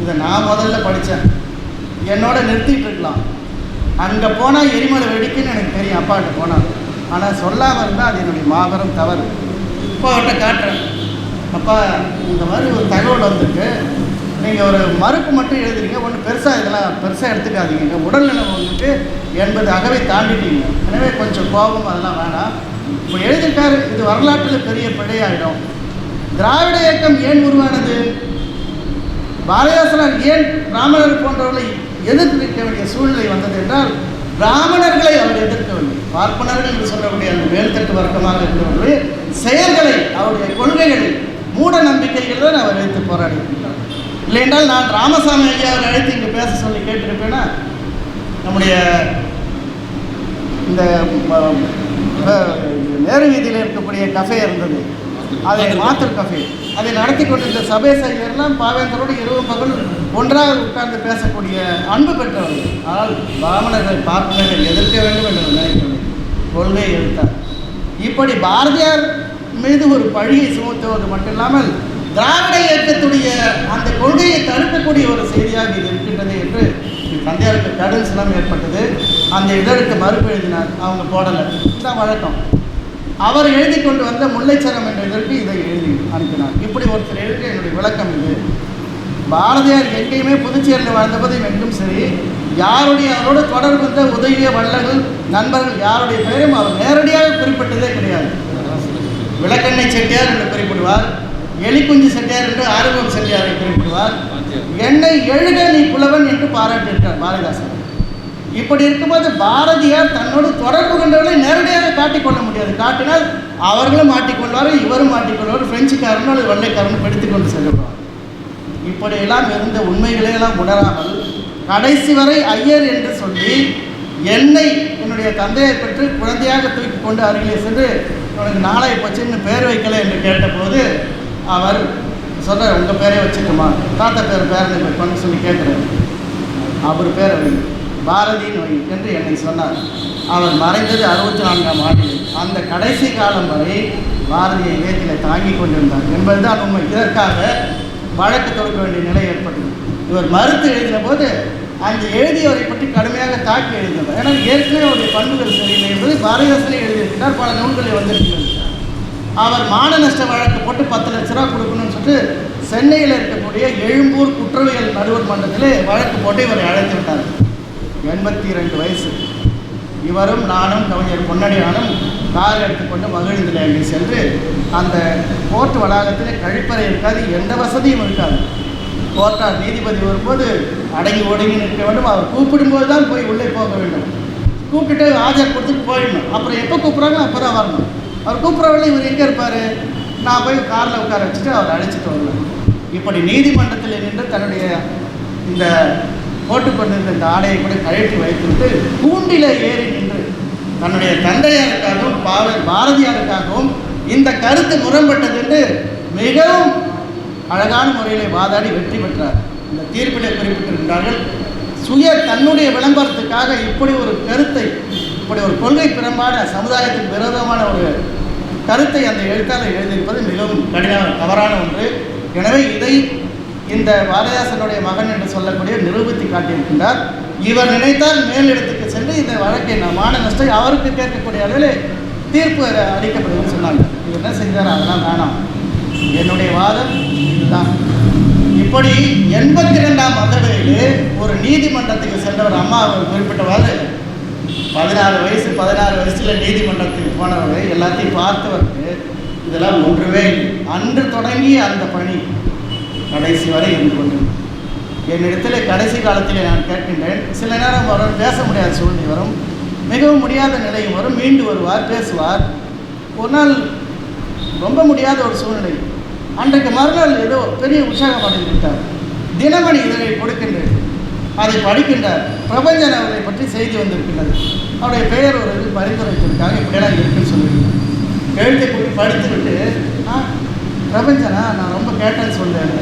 இதை நான் முதல்ல படித்தேன். என்னோட நிறுத்திட்டு இருக்கலாம். அங்கே போனால் எரிமலை வெடிக்குன்னு எனக்கு தெரியும், அப்பாட்ட போனால். ஆனால் சொல்லாமல் இருந்தால் அது என்னுடைய மாபெரும் தவறு. இப்போ அவர்கிட்ட காட்டுறேன், அப்பா இந்த மாதிரி ஒரு தகவல் வந்துருக்கு, நீங்கள் ஒரு மறுப்பு மட்டும் எழுதுறீங்க, ஒன்றும் பெருசாக இதெல்லாம் பெருசாக எடுத்துக்காதீங்க, உடல்நலம் வந்துட்டு 80 அகவை தாண்டிட்டீங்க, எனவே கொஞ்சம் கோபம் அதெல்லாம் வேணாம். இப்போ எழுதியிருக்காரு, இது வரலாற்றில் பெரிய பிழையாயிடும். திராவிட இயக்கம் ஏன் உருவானது? பாரதிதாசனார் ஏன் பிராமணர் போன்றவர்களை எதிர்க்க வேண்டிய சூழ்நிலை வந்தது என்றால், பிராமணர்களை அவர் எதிர்க்கவில்லை. பார்ப்பனர்கள் என்று சொல்லக்கூடிய அந்த மேல்தட்டு வர்க்கமாக இருக்கிறவர்களுடைய செயல்களை, அவருடைய கொள்கைகளை, மூட நம்பிக்கைகள் தான் அவர் வைத்து போராடி இருக்கிறார். இல்லை என்றால் நான் ராமசாமி ஐயா அவரை அழைத்து இங்கே பேச சொல்லி கேட்டிருப்பேன்னா, நம்முடைய இந்த நேரு வீதியில் இருக்கக்கூடிய கஃபே இருந்தது, அதை மாத்தர் கஃபே, அதை நடத்தி கொண்டிருந்த சபேஸ் ஐயர்லாம் பாவேந்தரோடு இரவும் பகல் ஒன்றாக உட்கார்ந்து பேசக்கூடிய அன்பு பெற்றவர்கள். ஆனால் பிராமணர்கள் பார்ப்பனர்கள் எதிர்க்க வேண்டும் என்று நினைக்கவில்லை, கொள்கையை எடுத்தார். இப்படி பாரதியார் மீது ஒரு பழியை சுமத்துவது மட்டுமில்லாமல் திராவிட இயக்கத்துடைய அந்த கொள்கையை தடுக்கக்கூடிய ஒரு செய்தியாக இது இருக்கின்றது என்று தந்தையாருக்கு கடும் சினம் ஏற்பட்டது. அந்த இதழுக்கு மறுப்பு எழுதினார், அவங்க போடலை, இதுதான் வழக்கம். அவர் எழுதி கொண்டு வந்த முல்லைச்சரம் என்ற இதற்கு இதை எழுதி அனுப்பினார். இப்படி ஒருத்தர் எழுதி என்னுடைய விளக்கம் இது. பாரதியார் எங்கேயுமே புதுச்சேரியில் வாழ்ந்தபோது எங்கும் சரி, யாருடைய அவரோட தொடர்பு வந்த உதவிய வள்ளல்கள் நண்பர்கள் யாருடைய பெயரும் அவர் நேரடியாக குறிப்பிட்டதே கிடையாது. விளக்கெண்ணெய் செட்டியார் என்று குறிப்பிடுவார், எலிக்குஞ்சு செட்டியார் என்று ஆறுமுகம் செட்டியாரை குறிப்பிடுவார், என்னை எழுக நீ புலவன் என்று பாராட்டியிருக்கார் பாரதிதாசன். இப்படி இருக்கும்போது பாரதியார் தன்னோடு தொடர்பு கொண்டவர்களை நேரடியாக காட்டிக்கொள்ள முடியாது. காட்டினால் அவர்களும் மாட்டிக்கொள்வார்கள், இவரும் மாட்டிக்கொள்வார், பிரெஞ்சுக்காரனும் அல்லது வெள்ளைக்காரனும் பிடித்து கொண்டு செல்வார். இப்படியெல்லாம் இருந்த உண்மைகளையெல்லாம் உணராமல் கடைசி வரை ஐயர் என்று சொல்லி என்னை என்னுடைய தந்தையை பெற்று குழந்தையாக தூக்கி கொண்டு அருகிலே சென்று உனக்கு நாளை போச்சுன்னு பேர் வைக்கலை என்று கேட்டபோது அவர் சொல்கிறார், உங்கள் பேரே வச்சுக்கோமா, தாத்தா பேர் பேரனை வைப்பான்னு சொல்லி கேட்குறாரு. அவர் பேரை வை, பாரதியின் வை என்று என்னை சொன்னார். அவர் மறைந்தது 64ஆம் ஆண்டில். அந்த கடைசி காலம் வரை பாரதியை இதயத்தில் தாங்கிக் கொண்டிருந்தார் என்பதுதான் உண்மை. இதற்காக வழக்கு தொடுக்க வேண்டிய நிலை ஏற்பட்டது. இவர் மறுத்து எழுதின போது அந்த எழுதியவரை பற்றி கடுமையாக தாக்கி எழுதினார். ஏன்னா ஏற்கனவே அவருடைய பண்புகள் சரியில்லை என்பது பாரதிதாசனே எழுதியிருக்கிறார், பல நூல்களில் வந்திருக்கிறது. அவர் மான நஷ்ட வழக்கு போட்டு 10 லட்ச ரூபா கொடுக்கணும்னு சொல்லிட்டு சென்னையில் இருக்கக்கூடிய எழும்பூர் குற்றவியல் நடுவர் மன்றத்திலே வழக்கு போட்டு இவரை அழைத்து விட்டார். 82 வயசு. இவரும் நானும் கவிஞர் பொன்னடியானும் கார் எடுத்துக்கொண்டு மகிழ்ந்தில் அங்கே சென்று அந்த கோர்ட் வளாகத்திலே கழிப்பறை இருக்காது, எந்த வசதியும் இருக்காது. கோர்ட்டார் நீதிபதி வரும்போது அடங்கி ஒடுங்கி நிற்க வேண்டும். அவர் கூப்பிடும்போது தான் போய் உள்ளே போக வேண்டும். கூப்பிட்டு ஆஜர் கொடுத்துட்டு போயிடணும். அப்புறம் எப்போ கூப்பிட்றாங்க அப்போ தான் வரணும். அவர் கூப்பிட்றவரை இவர் எங்கே இருப்பார்? நான் போய் காரில் உட்கார வச்சுட்டு அவர் அழைச்சிட்டு வருவேன். இப்படி நீதிமன்றத்தில் நின்று தன்னுடைய இந்த போட்டுக்கொண்டிருந்த இந்த ஆடையை கூட கழற்றி வைத்துவிட்டு கூண்டில் ஏறி நின்று தன்னுடைய தந்தையாருக்காகவும் பாரதியாருக்காகவும் இந்த கருத்து முரண்பட்டது என்று மிகவும் அழகான முறையிலே வாதாடி வெற்றி பெற்றார். இந்த தீர்ப்பிலே குறிப்பிட்டிருக்கிறார்கள், தன்னுடைய விளம்பரத்துக்காக இப்படி ஒரு கருத்தை, இப்படி ஒரு கொள்கை புறம்பான சமுதாயத்துக்கு விரோதமான ஒரு கருத்தை அந்த எழுத்தாளர் எழுதியிருப்பது மிகவும் கடினமான தவறான ஒன்று. எனவே இதை இந்த பாரதிதாசனுடைய மகன் என்று சொல்லக்கூடிய நிரூபித்து காட்டியிருக்கின்றார். இவர் நினைத்தால் மேலிடத்துக்கு சென்று இந்த வழக்கை மான நஷ்டம் அவருக்கு கேட்கக்கூடிய அளவில் தீர்ப்பு அளிக்கப்படுதுன்னு சொன்னாங்க. இது என்ன செஞ்சார்? அதெல்லாம் வேணாம். என்னுடைய வாதம் இதுதான். இப்படி 82ஆம் அகவையிலே ஒரு நீதிமன்றத்துக்கு சென்றவர் அம்மா அவர் குறிப்பிட்டவாறு 16 வயசில் நீதிமன்றத்துக்கு போனவர் எல்லாத்தையும் பார்த்தவருக்கு இதெல்லாம் ஒன்றுமே இல்லை. அன்று தொடங்கி அந்த பணி கடைசி வரை இருந்து கொண்டு என்னிடத்தில் கடைசி காலத்தில் நான் கேட்கின்றேன். சில நேரம் வரும், பேச முடியாத சூழ்நிலை வரும், மிகவும் முடியாத நிலையும் வரும், மீண்டு வருவார், பேசுவார். ஒரு நாள் ரொம்ப முடியாத ஒரு சூழ்நிலை, அன்றைக்கு மறுநாள் ஏதோ பெரிய உற்சாகம் அடைந்து விட்டார். தினமணி இதழை கொடுக்கின்றது, அதை படிக்கின்றார். பிரபஞ்சன் அவரை பற்றி செய்தி வந்திருக்கின்றது. அவருடைய பெயர் ஒரு இது பரிந்துரைத்திருக்காங்க, இப்படியெல்லாம் இருக்குன்னு சொல்லியிருக்காங்க. எழுத்தை கூட்டி படித்து விட்டு, பிரபஞ்சனா நான் ரொம்ப கேட்டேன்னு சொல்கிறேன்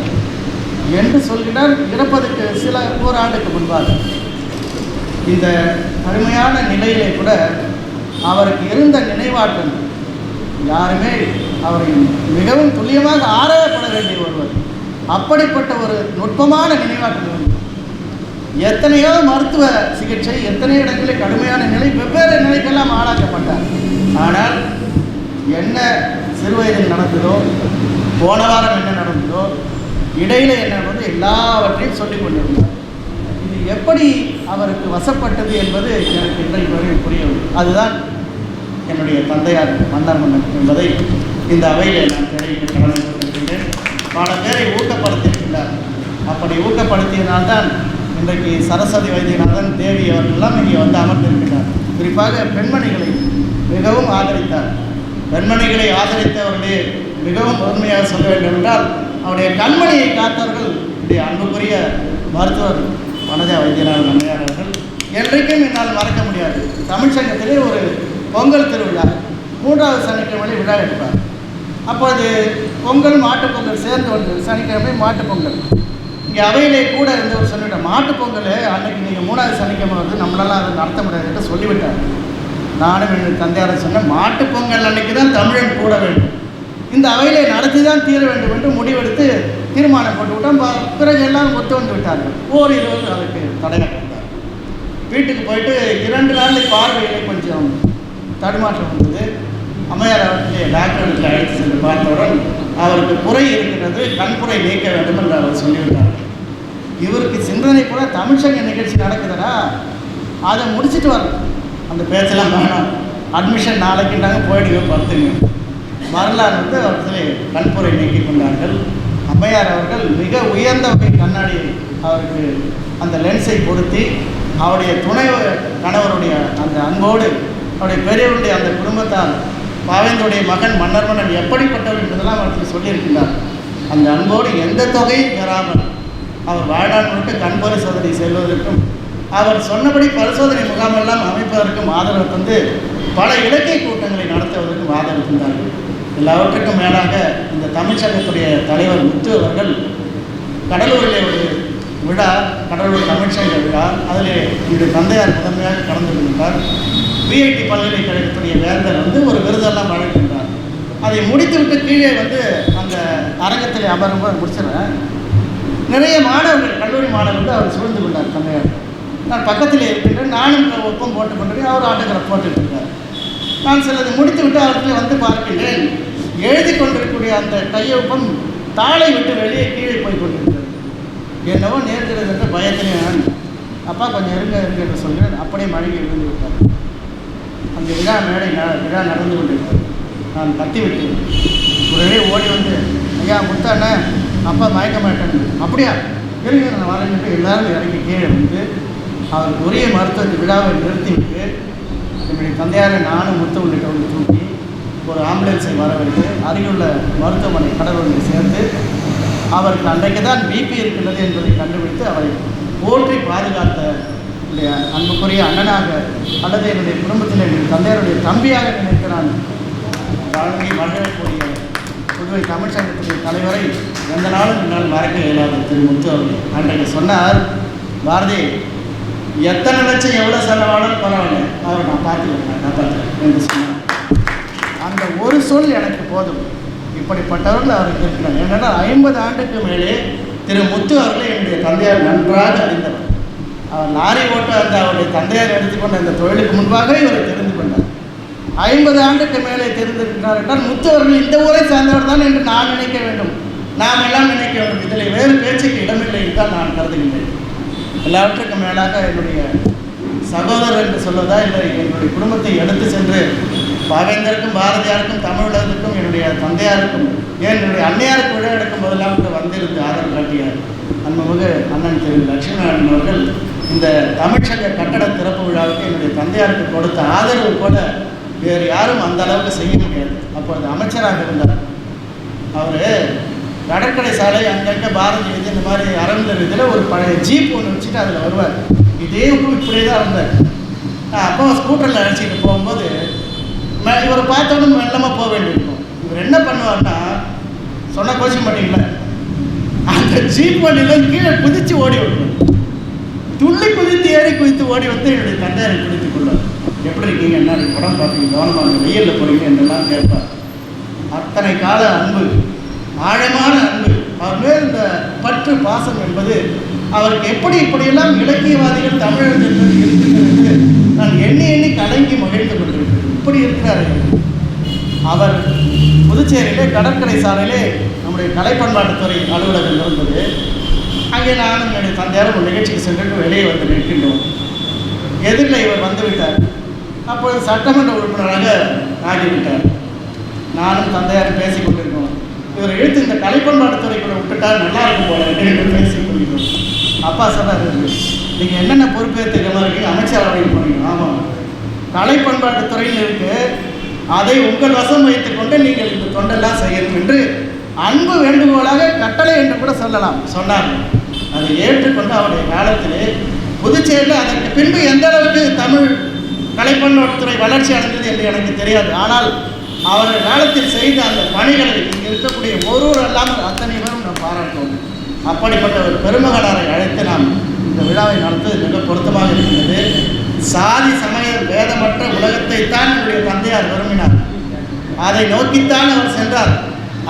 என்று சொல்கிறார். இறப்பதற்கு சில ஓராண்டுக்கு முன்பாக இந்த கடுமையான நிலையிலே கூட அவருக்கு இருந்த நினைவாற்றல் யாருமே அவரை மிகவும் துல்லியமாக ஆராயப்பட வேண்டிய ஒருவர். அப்படிப்பட்ட ஒரு நுட்பமான நினைவாற்றல். எத்தனையோ மருத்துவ சிகிச்சை, எத்தனையோ இடங்களில் கடுமையான நிலை, வெவ்வேறு நிலைக்கெல்லாம் ஆளாக்கப்பட்டார். ஆனால் என்ன சிறுவயதில் நடந்ததோ, போன வாரம் என்ன நடந்ததோ, இடையில என்ன நடந்ததோ எல்லாவற்றையும் சொல்லிக் கொண்டிருந்தார். இது எப்படி அவருக்கு வசப்பட்டது என்பது எனக்கு இன்றைக்கு வரை புரியவில்லை. அதுதான் என்னுடைய தந்தையார் மன்னர் என்பதை இந்த அவையில் நான் தெரிவிக்க கடமைப்பட்டிருக்கின்றேன். பல பேரை ஊக்கப்படுத்தியிருக்கின்றார். அப்படி ஊக்கப்படுத்தியதால்தான் இன்றைக்கு சரஸ்வதி வைத்தியநாதன் தேவி அவர்களெல்லாம் இங்கே வந்து அமர்ந்திருக்கிறார். குறிப்பாக பெண்மணிகளை மிகவும் ஆதரித்தார். பெண்மணிகளை ஆதரித்தவர்களே மிகவும் பொறுமையாக சொல்ல வேண்டும் என்றால், அவருடைய கண்மணியை காத்தவர்கள் இடைய அன்புக்குரிய மருத்துவர் வனஜா வைத்தியநாதன் அம்மையார் அவர்கள். என்றைக்கும் என்னால் மறக்க முடியாது. தமிழ்ச்சங்கத்திலே ஒரு பொங்கல் திருவிழா 3வது சனிக்கிழமை விழா எடுப்பார். அப்போது பொங்கல் மாட்டுப்பொங்கல் சேர்ந்து வந்து சனிக்கிழமை மாட்டுப்பொங்கல். இங்கே அவையிலே கூட இருந்தவர் சொல்லிவிட்டார், மாட்டுப்பொங்கல் அன்றைக்கி நீங்கள் 3வது சனிக்கிழமை வந்து நம்மளால் அதை நடத்த முடியாது என்று சொல்லிவிட்டார். நானும் என் தந்தையாரை சொன்னேன், மாட்டுப்பொங்கல் அன்றைக்கி தான் தமிழன் கூட வேண்டும், இந்த அவையிலே நடத்தி தான் தீர வேண்டும் என்று முடிவெடுத்து தீர்மானம் போட்டு விட்டோம். பிறகு எல்லாரும் ஒத்து வந்து விட்டார்கள். ஓரிருவர் அதுக்கு தடையாட்டார். வீட்டுக்கு போயிட்டு 2 நாள் பார்வையிலே கொஞ்சம் தடுமாற்றம் வந்தது. அம்மையார் அவர்களே டாக்டருக்கு அழைத்து சென்று பார்த்தவுடன் அவருக்கு குறை இருக்கிறது, கண்புரை நீக்க வேண்டும் என்று அவர் சொல்லிவிட்டார். இவருக்கு சிந்தனை கூட தமிழ்ச்சங்க நிகழ்ச்சி நடக்குதுன்னா அதை முடிச்சுட்டு வரணும், அந்த பேச்செல்லாம் வேணாம், அட்மிஷன் நாளைக்குண்டாங்க போயிடுங்க படுத்துங்க. வரலாறு வந்து அவர்கள் கண்புரை நீக்கி கொண்டார்கள். அம்மையார் அவர்கள் மிக உயர்ந்த வகை கண்ணாடி அவருக்கு அந்த லென்ஸை பொருத்தி அவருடைய துணை கணவருடைய அந்த அன்போடு அவருடைய பெரியவருடைய அந்த குடும்பத்தால் பாவேந்தருடைய மகன் மன்னர்மன்னன் எப்படிப்பட்டவர் என்பதெல்லாம் அவருக்கு சொல்லியிருக்கிறார். அந்த அன்போடு எந்த தொகையும் பெறாமல் அவர் வாழ்நாள் முழுக்க கண் பரிசோதனை செல்வதற்கும் அவர் சொன்னபடி பரிசோதனை முகாமெல்லாம் அமைப்பதற்கும் ஆதரவு தந்து பல இலக்கிய கூட்டங்களை நடத்துவதற்கும் ஆதரவு தந்தார்கள். எல்லாவற்றுக்கும் மேலாக இந்த தமிழ்ச்சங்கத்துடைய தலைவர் முத்து அவர்கள் கடலூரிலே ஒரு விழா, கடலூர் தமிழ்ச்சங்க விழா, அதில் என்னுடைய தந்தையார் முதன்மையாக கலந்து கொள்கின்றார். பிஐடி பல்கலைக்கழகத்துடைய வேந்தர் வந்து ஒரு விருதெல்லாம் வழங்குகின்றார். அதை முடித்துவிட்டு கீழே வந்து அந்த அரங்கத்தில் அமரும்போது முடிச்சிடறேன். நிறைய மாணவர்கள், கல்லூரி மாணவர்கள் அவர் சூழ்ந்து கொண்டார் தந்தையார். நான் பக்கத்தில் இருக்கின்றேன், நானும் ஒப்பம் போட்டு கொண்டிருக்கேன், அவர் ஆட்டோகிராஃப் போட்டுட்டு இருக்கார். நான் சிலது முடித்து விட்டு அவர்களை வந்து பார்க்கின்றேன். எழுதி கொண்டிருக்கக்கூடிய அந்த கையொப்பம் தாளை விட்டு வெளியே கீழே போய் கொண்டிருக்கிறது. என்னவோ நேர்கிறது என்ற பயத்திலே நான் அப்பா கொஞ்சம் இருங்க என்று சொல்கிறேன். அப்படியே மழைக்கு விழுந்து விட்டார். அந்த விழா விழா நடந்து கொண்டிருக்கிறது. நான் கத்தி விட்டேன். உடனே ஓடி வந்து, ஐயா முத்தாண்ண அப்பா மயக்க மாட்டேன். அப்படியா இருங்க நான் வரேன்ட்டு எல்லாரும் இறங்கி கீழே வந்து அவருக்கு உரிய மருத்துவத்தை விழாவை நிறுத்திவிட்டு என்னுடைய தந்தையாரை நானும் முத்து உள்ளிட்டவர்கள் தூக்கி ஒரு ஆம்புலன்ஸை வரவழைத்து அருகிலுள்ள மருத்துவமனை கடலூரில் சேர்ந்து அவருக்கு அன்றைக்கு தான் பிபி இருக்கின்றது என்பதை கண்டுபிடித்து அவரை போற்றி பாதுகாத்த என்னுடைய அன்புக்குரிய அண்ணனாக அல்லது என்னுடைய குடும்பத்தில் என்னுடைய தந்தையாருடைய தம்பியாக நினைத்து நான் வழங்கி மகிழக்கூடிய புதுவை தமிழ்ச்சங்கத்துடைய தலைவரை எந்த நாளும் என்னால் மறக்க இயலாத திரு முத்து அவர்கள் அன்றைக்கு சொன்னார், பாரதி எத்தனை லட்சம் எவ்வளோ செலவானாலும் பரவாயில்ல, அவரை நான் பார்த்துக்கிறேன், நான் காப்பாற்றுறேன் என்று சொன்னார். அந்த ஒரு சொல் எனக்கு போதும். இப்படிப்பட்டவர்கள் அவருக்கு இருக்கிறார். ஏனென்றால் 50 ஆண்டுக்கு மேலே திரு முத்து அவர்களை என்னுடைய தந்தையார் நன்றாக அறிந்தவர். அவர் லாரி ஓட்ட அந்த அவருடைய தந்தையார் எடுத்துக்கொண்ட அந்த தொழிலுக்கு முன்பாக இவரை தெரிந்து கொண்டார். 50 ஆண்டுக்கு மேலே தெரிந்திருக்கிறார் என்றால் முத்து அவர்கள் இந்த ஊரை சார்ந்தவர் தான் என்று நான் நினைக்க வேண்டும், நாம் எல்லாம் நினைக்க வேண்டும். இதில் வேறு பேச்சுக்கு இடமில்லை என்றால் நான் கருதுகின்றேன். எல்லாவற்றுக்கும் மேலாக என்னுடைய சகோதரர் என்று சொல்வதா, இல்லை என்னுடைய குடும்பத்தை எடுத்து சென்று பாவேந்தருக்கும் பாரதியாருக்கும் தமிழ் உலகத்துக்கும் என்னுடைய தந்தையாருக்கும் ஏன் என்னுடைய அன்னையாருக்கு விழா எடுக்கும் போதெல்லாம் வந்திருந்து ஆதரவு காட்டியார் அன்புமிகு அண்ணன் திரு லட்சுமிநாராயணன் அவர்கள் இந்த தமிழ்ச்சங்க கட்டட திறப்பு விழாவுக்கு என்னுடைய தந்தையாருக்கு கொடுத்த ஆதரவு கூட வேறு யாரும் அந்த அளவுக்கு செய்ய முடியாது. அப்பொழுது அமைச்சராக இருந்தார் அவர். கடற்கரை சாலை அங்கங்கே பாரதி இது இந்த மாதிரி அரவிந்தர் இதில் ஒரு பழைய ஜீப் ஒன்று வச்சுட்டு அதில் வருவார். இதே இப்படியே தான் இருந்தார். நான் அப்போ ஸ்கூட்டரில் அழைச்சிட்டு போகும்போது இவரை பார்த்தோன்னு மெல்லமாக போக வேண்டியிருக்கும். இவர் என்ன பண்ணுவார்னா, சொன்னால் கோச்சிக்க மாட்டீங்களா, அந்த ஜீப் வண்டியில் கீழே குதித்து ஓடி விடுவார். துள்ளி குதித்து ஏறி குதித்து ஓடி வந்து என்னுடைய தந்தையாரை குதித்து கொள்வார். எப்படி இருக்கீங்க, என்ன உடம்பு பார்த்தீங்க, கவனமாக வெயிலில் போகிறீங்க என்றெல்லாம் கேட்பார். அத்தனை கால அன்பு, ஆழமான அன்பு, அவர் மேல் இந்த பற்று பாசம் என்பது அவருக்கு இப்படியெல்லாம் இலக்கியவாதிகள் தமிழர்கள் இருக்கிறது நான் எண்ணி கலங்கி மகிழ்ந்து கொண்டிருக்கிறேன். இப்படி இருக்கிறார் அவர். புதுச்சேரியிலே கடற்கரை சாலையிலே நம்முடைய கலை பண்பாட்டுத்துறை அலுவலகம் இருந்தது. அங்கே நானும் என்னுடைய தந்தையாரும் ஒரு நிகழ்ச்சிக்கு சென்று வெளியே வந்து நிற்கின்றோம். எதிரில் இவர் வந்துவிட்டார். அப்பொழுது சட்டமன்ற உறுப்பினராக ஆகிவிட்டார். நானும் தந்தையாரும் பேசிக் கொண்டிருக்கோம். இவர் இழுத்து இந்த கலை பண்பாட்டுத்துறைக்குள்ள விட்டுட்டால் நல்லா இருக்கும் போல என்று பேசிக் கொள்கிறோம். அப்பா சொன்னார், நீங்கள் என்னென்ன பொறுப்பேற்றுக்கிற மாதிரி இருக்கீங்க, அமைச்சரவையில் போனீங்க. ஆமாம், கலை பண்பாட்டுத்துறையில் இருக்கு, அதை உங்கள் வசம் வைத்துக் கொண்டு நீங்கள் இந்த தொண்டெல்லாம் செய்யணும் என்று அன்பு வேண்டுகோளாக கட்டளை என்று கூட சொல்லலாம் சொன்னார். அதை ஏற்றுக்கொண்டு அவருடைய காலத்திலே புதுச்சேரியில் அதற்கு பின்பு எந்த அளவுக்கு தமிழ் கலை பண்பாட்டுத்துறை வளர்ச்சி அடைந்தது என்று எனக்கு தெரியாது. ஆனால் அவர்கள் காலத்தில் செய்த அந்த பணிகளை இங்கே இருக்கக்கூடிய ஒருவர் அல்லாமல் அத்தனை பேரும் நாம் பாராட்டுவோம். அப்படிப்பட்ட ஒரு பெருமகனாரை அழைத்து நாம் இந்த விழாவை நடத்துவது மிக பொருத்தமாக இருக்கின்றது. சாதி சமய வேதமற்ற உலகத்தைத்தான் என்னுடைய தந்தையார் விரும்பினார். அதை நோக்கித்தான் அவர் சென்றார்.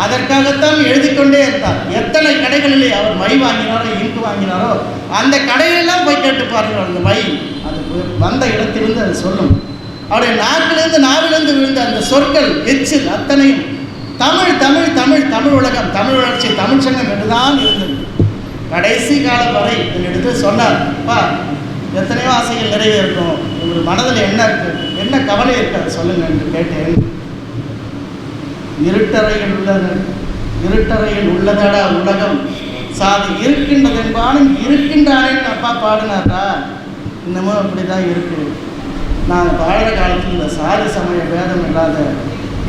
அதற்காகத்தான் எழுதி கொண்டே இருந்தார். எத்தனை கடைகளிலே அவர் மை வாங்கினாரோ இங்கு வாங்கினாரோ அந்த கடையிலெல்லாம் போய் கேட்டு பாருங்கள். அந்த மை அது வந்த இடத்திலிருந்து அது சொல்லும். அவருடைய நாவிலிருந்து விழுந்த அந்த சொற்கள் எச்சில் அத்தனையும் தமிழ் தமிழ் தமிழ் தமிழ் உலகம், தமிழ் வளர்ச்சி, தமிழ் சங்கம் என்றுதான் இருந்தது. கடைசி காலம் வரை என்னிடத்தில் சொன்னார், அப்பா எத்தனையோ ஆசைகள் நிறைவேறணும், உங்கள் மனதில் என்ன இருக்கு, என்ன கவலை இருக்கு அதை சொல்லுங்கள் என்று கேட்டேன். இருட்டறையில் உள்ளதடா உலகம், சாதி இருக்கின்றது என்பானும் இருக்கின்றானேன்னு அப்பா பாடினாரா. இன்னமும் அப்படி தான் இருக்கு. நான் வாழற காலத்தில் இந்த சாதி சமய பேதம் இல்லாத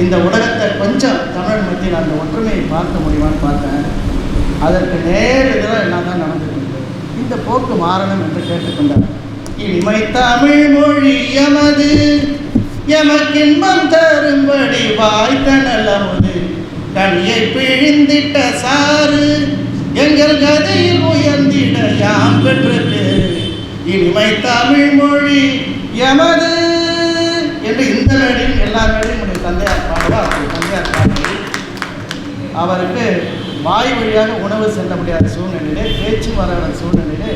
இந்த உலகத்தை கொஞ்சம் தமிழ் மத்தியில் அந்த ஒற்றுமையை பார்க்க முடியுமான்னு பார்த்தேன். அதற்கு நேர் எதிராக என்ன தான் நடந்துட்டு இந்த போக்கு மாறணும் என்று கேட்டுக்கொண்டார். இனிமை தமிழ் மொழி எமது, எமக்கின்பம் தரும்படி வாய்த்த நல்லமுது, கனியை பிழிந்திட்ட சாறு, எங்கள் கதையில் உயர்ந்திட யாம் பெற்ற பேரு, இனிமை தமிழ் மொழி எமது என்று இந்த மேடையும் எல்லா மேடையும் என்னுடைய தந்தையார் பாடுவார். தந்தையார் பாடி அவருக்கு வாய் வழியாக உணவு செல்ல முடியாத சூழ்நிலையிலே, பேச்சு வராத சூழ்நிலையிலே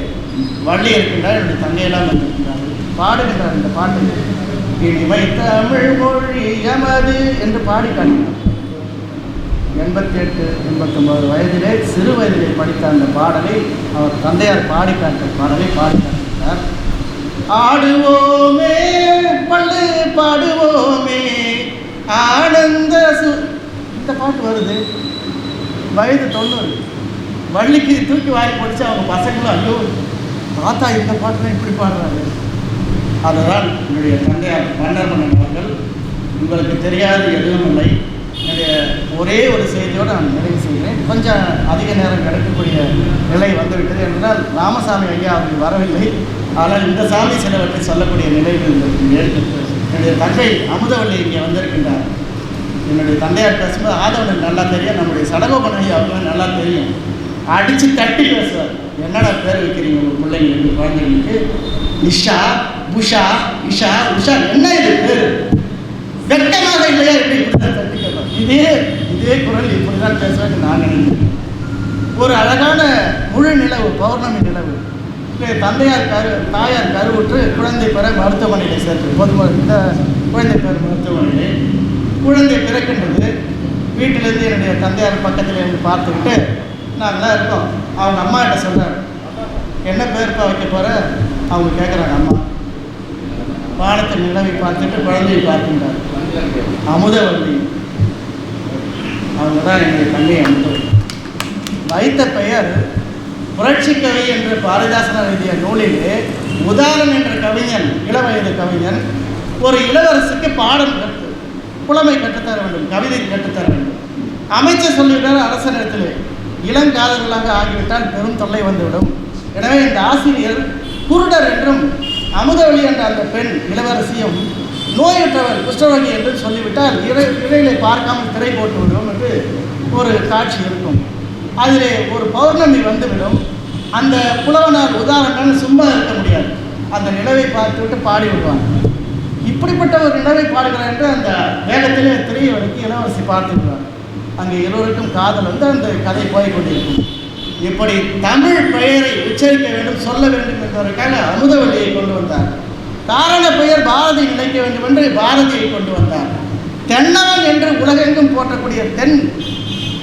வள்ளி இருக்கின்றார். என்னுடைய தங்கையெல்லாம் வந்திருக்கிறார்கள், பாடுகின்றார் இந்த பாட்டு. இனிமை தமிழ் மொழி எமது என்று பாடி காட்டினார். 88, 89 வயதிலே சிறு வயதிலே படித்த அந்த பாடலை அவர் தந்தையார் பாடி காட்ட பாடலை பாடி காட்டுகிறார். ஆடுவோமே பள்ளு பாடுவோமே ஆனந்த இந்த பாட்டு வருது. வயது 90. வள்ளிக்கு தூக்கி வாரி போடுச்சு. அவங்க பசங்களும் ஐயோ தாத்தா இந்த பாட்டுலாம் இப்படி பாடுறாரு. அதுதான் என்னுடைய தந்தையார் மன்னர்மன்னன் அவர்கள். உங்களுக்கு தெரியாது எதுவும் இல்லை. என்னுடைய ஒரே ஒரு செய்தியோடு நான் நிறைவு செய்கிறேன். கொஞ்சம் அதிக நேரம் கிடைக்கக்கூடிய நிலை வந்துவிட்டது என்றால் ராமசாமி ஐயா அவர்கள் வரவில்லை. ஆனால் இந்த சாமி சிலவற்றை சொல்லக்கூடிய நிலைகள் என்னுடைய தங்கை அமுதவள்ளி இங்கே வந்திருக்கின்றார். என்னுடைய தந்தையார் பேசும்போது ஆதவனுக்கு நல்லா தெரியும், நம்முடைய சடகோபன் ஐயா அவர்களும் நல்லா தெரியும். அடித்து தட்டி பேசுவார். என்னடா பேர் வைக்கிறீங்க உங்கள் பிள்ளைங்களுக்கு, குழந்தைங்களுக்கு? நிஷா, புஷா, இஷா, உஷா, என்ன இது பேர்? வெட்டமாக இல்லையா என்று இப்படிதான் தட்டி கேட்பார். இதே குரல் இப்படி தான் பேசுவாங்க. நான் நினைக்கிறேன் ஒரு அழகான முழு நிலவு, பௌர்ணமி நிலவு. தாயார் கருவுற்று குழந்தை பெற மருத்துவமனையில் சேர்த்து இந்த குழந்தை பெற மருத்துவமனையிலே குழந்தை பிறக்கின்றது. வீட்டிலேருந்து என்னுடைய தந்தையார் பக்கத்தில் இருந்து பார்த்துக்கிட்டு நாங்களாம் இருக்கோம். அவங்க அம்மா கிட்ட சொல்கிறார், என்ன பேர்ப்பா வைக்க போகிற? அவங்க கேட்குறாங்க, அம்மா வானத்தில் நிலவை பார்த்துட்டு குழந்தையை பார்க்கின்றார். அமுதவல்லி அவங்க தான் என்னுடைய தங்கை அமுதவல்லி. வைத்த பெயர் புரட்சி கவி என்று பாரதிதாசன் எழுதிய நூலிலே உதாரணம் என்ற கவிஞன், இளவயது கவிஞன், ஒரு இளவரசிக்கு பாடம் புலமை கற்றுத்தர வேண்டும், கவிதை கற்றுத்தர வேண்டும். அமைச்சர் சொல்லிவிட்டார் அரசனிடத்திலே, இளங்காதர்களாக ஆகிவிட்டால் பெரும் தொல்லை வந்துவிடும். எனவே இந்த ஆசிரியர் குருடர் என்றும் அமுதவல்லி என்ற அந்த பெண் இளவரசியும் நோயுற்றவர் குஷ்டரோகி என்று சொல்லிவிட்டால் இடையிலே பார்க்காமல் திரை போட்டு விடும் என்று ஒரு காட்சி இருக்கும். அதிலே ஒரு பௌர்ணமி வந்துவிடும். அந்த புலவனால் உதாரணம் சும்மா இருக்க முடியாது, அந்த நிலவை பார்த்துவிட்டு பாடி விடுவாங்க. இப்படிப்பட்ட ஒரு நிலவை பாடுகிறார் என்று அந்த வேகத்திலே திரையை வரைக்கும் இளவரசி பார்த்து விடுவார். அங்கே எல்லோருக்கும் காதல் வந்து அந்த கதை போய்கொண்டிருக்கும். இப்படி தமிழ் பெயரை உச்சரிக்க வேண்டும், சொல்ல வேண்டும் என்பதற்காக அமுதவல்லியை கொண்டு வந்தார். காரண பெயர் பாரதி நினைக்க வேண்டும் என்று பாரதியை கொண்டு வந்தார். தென்னவன் என்று உலகெங்கும் போற்றக்கூடிய தென்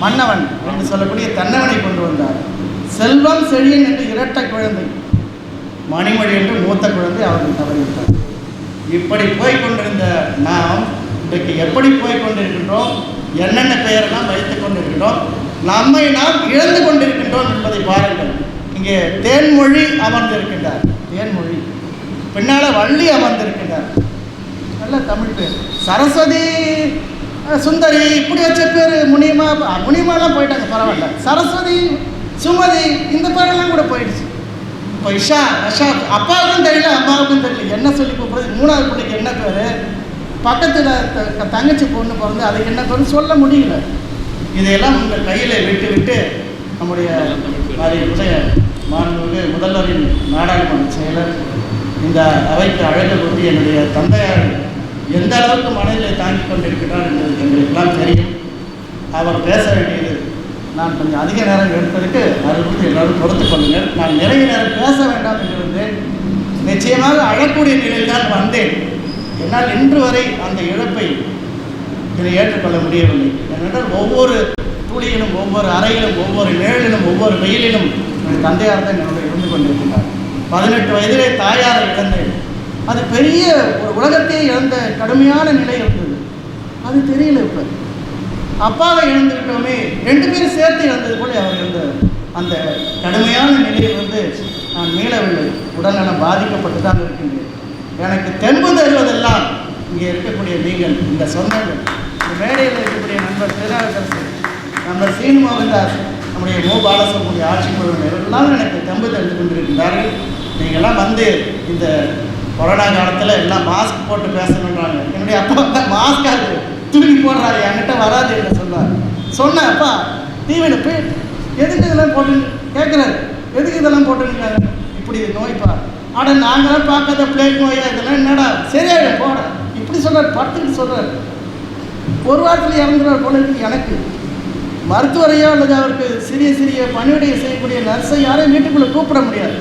மன்னவன் என்று சொல்லக்கூடிய தென்னவனை கொண்டு வந்தார். செல்வம் செழியன் என்று இரட்டை குழந்தை, மணிமொழி என்று மூத்த குழந்தை அவர்கள் தவறிவிட்டார். இப்படி போய்கொண்டிருந்த நாம் இன்றைக்கு எப்படி போய்கொண்டிருக்கின்றோம், என்னென்ன பெயரெல்லாம் வைத்துக் கொண்டிருக்கின்றோம், நம்மை நாம் இழந்து கொண்டிருக்கின்றோம் என்பதை பாருங்கள். இங்கே தேன்மொழி அமர்ந்திருக்கின்றார், தேன்மொழி. பின்னால் வள்ளி அமர்ந்திருக்கின்றார், நல்ல தமிழ் பேர். சரஸ்வதி, சுந்தரி, இப்படி வச்ச பேர். முனிமாலாம் போயிட்டாங்க, பரவாயில்ல. சரஸ்வதி, சுமதி, இந்த பேரெல்லாம் கூட போயிடுச்சு. இப்போ இஷா, அஷா, அப்பாவுக்கும் தெரியல, அம்மாவுக்கும் தெரியல என்ன சொல்லி கூப்பிடுறது. மூணாவது பிள்ளைக்கு என்ன பேர், பக்கத்தில் தங்கச்சி பொண்ணு பிறந்து அதுக்கு என்ன பேர் சொல்ல முடியல. இதையெல்லாம் உங்கள் கையில் விட்டு விட்டு நம்முடைய உடைய மாண்புமிகு முதல்வரின் நாடாளுமன்ற செயலர் இந்த அவைக்கு அழகு கொண்டு என்னுடைய தந்தையார் எந்த அளவுக்கு மனதில் தாங்கிக் கொண்டிருக்கிறார் என்பது எங்களுக்கெல்லாம் தெரியும். அவர் பேச வேண்டியது நான் கொஞ்சம் அதிக நேரம் எடுத்ததுக்கு அதை குறித்து எல்லோரும் பொறுத்து கொள்ளுங்கள். நான் நிறைய நேரம் பேச வேண்டாம் என்று இருந்தேன். நிச்சயமாக அழக்கூடிய நிலையில் தான் வந்தேன். என்னால் இன்று வரை அந்த இழப்பை இதை ஏற்றுக்கொள்ள முடியவில்லை. ஏனென்றால் ஒவ்வொரு துளியிலும், ஒவ்வொரு அறையிலும், ஒவ்வொரு நிழலிலும், ஒவ்வொரு வெயிலிலும் என் தந்தையார் தான் என்னோட இருந்து கொண்டிருக்கிறார். 18 வயதிலே தாயாரை இழந்தேன். அது பெரிய ஒரு உலகத்தையே இழந்த கடுமையான நிலை இருந்தது. அது தெரியல. இப்போ அப்பாவை இழந்துவிட்டோமே, 2 பேரும் சேர்த்து இழந்தது போல அவர் இருந்த அந்த கடுமையான நிலையில் வந்து நான் மீளவில்லை. உடல்நலம் பாதிக்கப்பட்டு தான் இருக்கின்றேன். எனக்கு தென்பு தருவதெல்லாம் இங்கே இருக்கக்கூடிய நீங்கள், இந்த சொந்தங்கள், இந்த மேடையில் இருக்கக்கூடிய நண்பர் திருநாவுக்கரசு, நண்பர் சீனு மோகன்தாஸ், நம்முடைய மு பாலசுப்ரமணிய ஆட்சி குழுவினர் எல்லாம் எனக்கு தெம்பு தெரிந்து கொண்டிருக்கின்றார்கள். நீங்கள்லாம் வந்து இந்த கொரோனா காலத்தில் எல்லாம் மாஸ்க் போட்டு பேசணுன்றாங்க. என்னுடைய அப்பா தான் மாஸ்காக தூக்கி போடுறாரு, என்கிட்ட வராது என்று சொன்னார். சொன்னேன், அப்பா டிவியில் போய் எதுக்கு இதெல்லாம் போட்டு கேட்குறாரு, எதுக்கு இதெல்லாம் போட்டுருக்காங்க, இப்படி நோய்ப்பா. ஆனால் நாங்களாம் பார்க்காத பிளேட் நோயா, இதெல்லாம் என்னடா சரியாயிடும் போட, இப்படி சொல்கிறார். படுத்துக்கிட்டு சொல்கிறார். ஒரு வாரத்தில் இறந்துறார் போல இருக்கு. எனக்கு மருத்துவரையோ அல்லது அவருக்கு சிறிய சிறிய பணிவிடையை செய்யக்கூடிய நர்ஸை யாரையும் வீட்டுக்குள்ளே கூப்பிட முடியாது.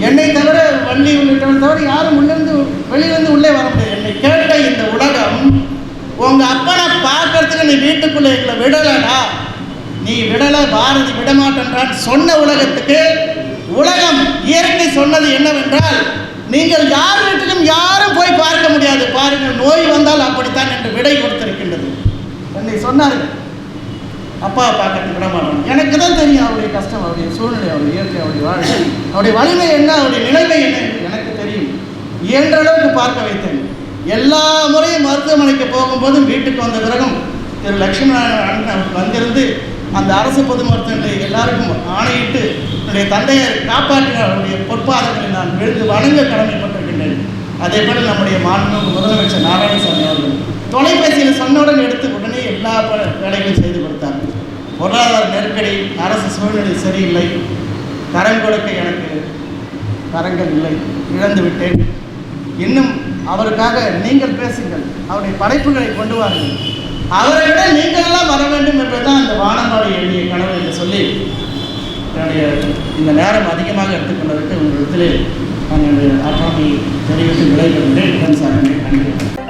என்னை தவிர வள்ளி உள்ளிட்டவன் தவிர யாரும் உள்ளிருந்து வெளியிலேருந்து உள்ளே வர முடியாது. என்னை கேட்ட இந்த உலகம், உங்கள் அப்பனை பார்க்கறதுக்கு நீ வீட்டுக்குள்ளே எங்களை விடலைடா, நீ விடலை, பாரதி விடமாட்டேன்றான் சொன்ன உலகத்துக்கு உலகம் இயற்கை சொன்னது என்னவென்றால், நீங்கள் யார் வீட்டுக்கும் யாரும் போய் பார்க்க முடியாது, பாருங்கள் நோய் வந்தால் அப்படித்தான் என்று விடை கொடுத்திருக்கின்றது. என்னை சொன்னார்கள், அப்பாவை பார்க்கறதுக்கு விட மாட்டோம். எனக்கு தான் தெரியும் அவருடைய கஷ்டம், அவருடைய சூழ்நிலை, அவருடைய இயற்கை, அவருடைய வாழ்க்கை, அவருடைய வலிமை என்ன, அவருடைய நிலைமை என்ன எனக்கு தெரியும். இயன்ற அளவுக்கு பார்க்க வைத்தேன். எல்லா முறையும் மருத்துவமனைக்கு போகும்போதும் வீட்டுக்கு வந்த பிறகும் திரு லட்சுமணன் வந்திருந்து அந்த அரசு பொது மருத்துவமனை எல்லாருக்கும் ஆணையிட்டு என்னுடைய தந்தையை காப்பாற்றினார். அவருடைய பொற்பாதங்களை நான் விழுந்து வணங்க கடமைப்பட்டிருக்கின்றேன். அதே போல் நம்முடைய மாண்புமிகு முதலமைச்சர் நாராயணசாமி அவர்கள் தொலைபேசியில் சொன்னவுடன் எடுத்து உடனே எல்லா வேலைகளையும் செய்து கொடுத்தார். பொருளாதார நெருக்கடி, அரசு சூழ்நிலை சரியில்லை, கரம் கொடுக்க எனக்கு கரங்கள் இல்லை, இழந்து விட்டேன். இன்னும் அவருக்காக நீங்கள் பேசுங்கள், அவருடைய படைப்புகளை கொண்டு வாருங்கள், அவரை விட நீங்கள் எல்லாம் வர வேண்டும் என்பதுதான் அந்த வானம்பாடி எழுதிய கனவு என்று சொல்லி என்னுடைய இந்த நேரம் அதிகமாக எடுத்துக்கொண்டதற்கு உங்களிடத்திலே நான் என்னுடைய ஆற்றாமை தெரிவித்து விடைபெறுகின்றேன். நன்றி.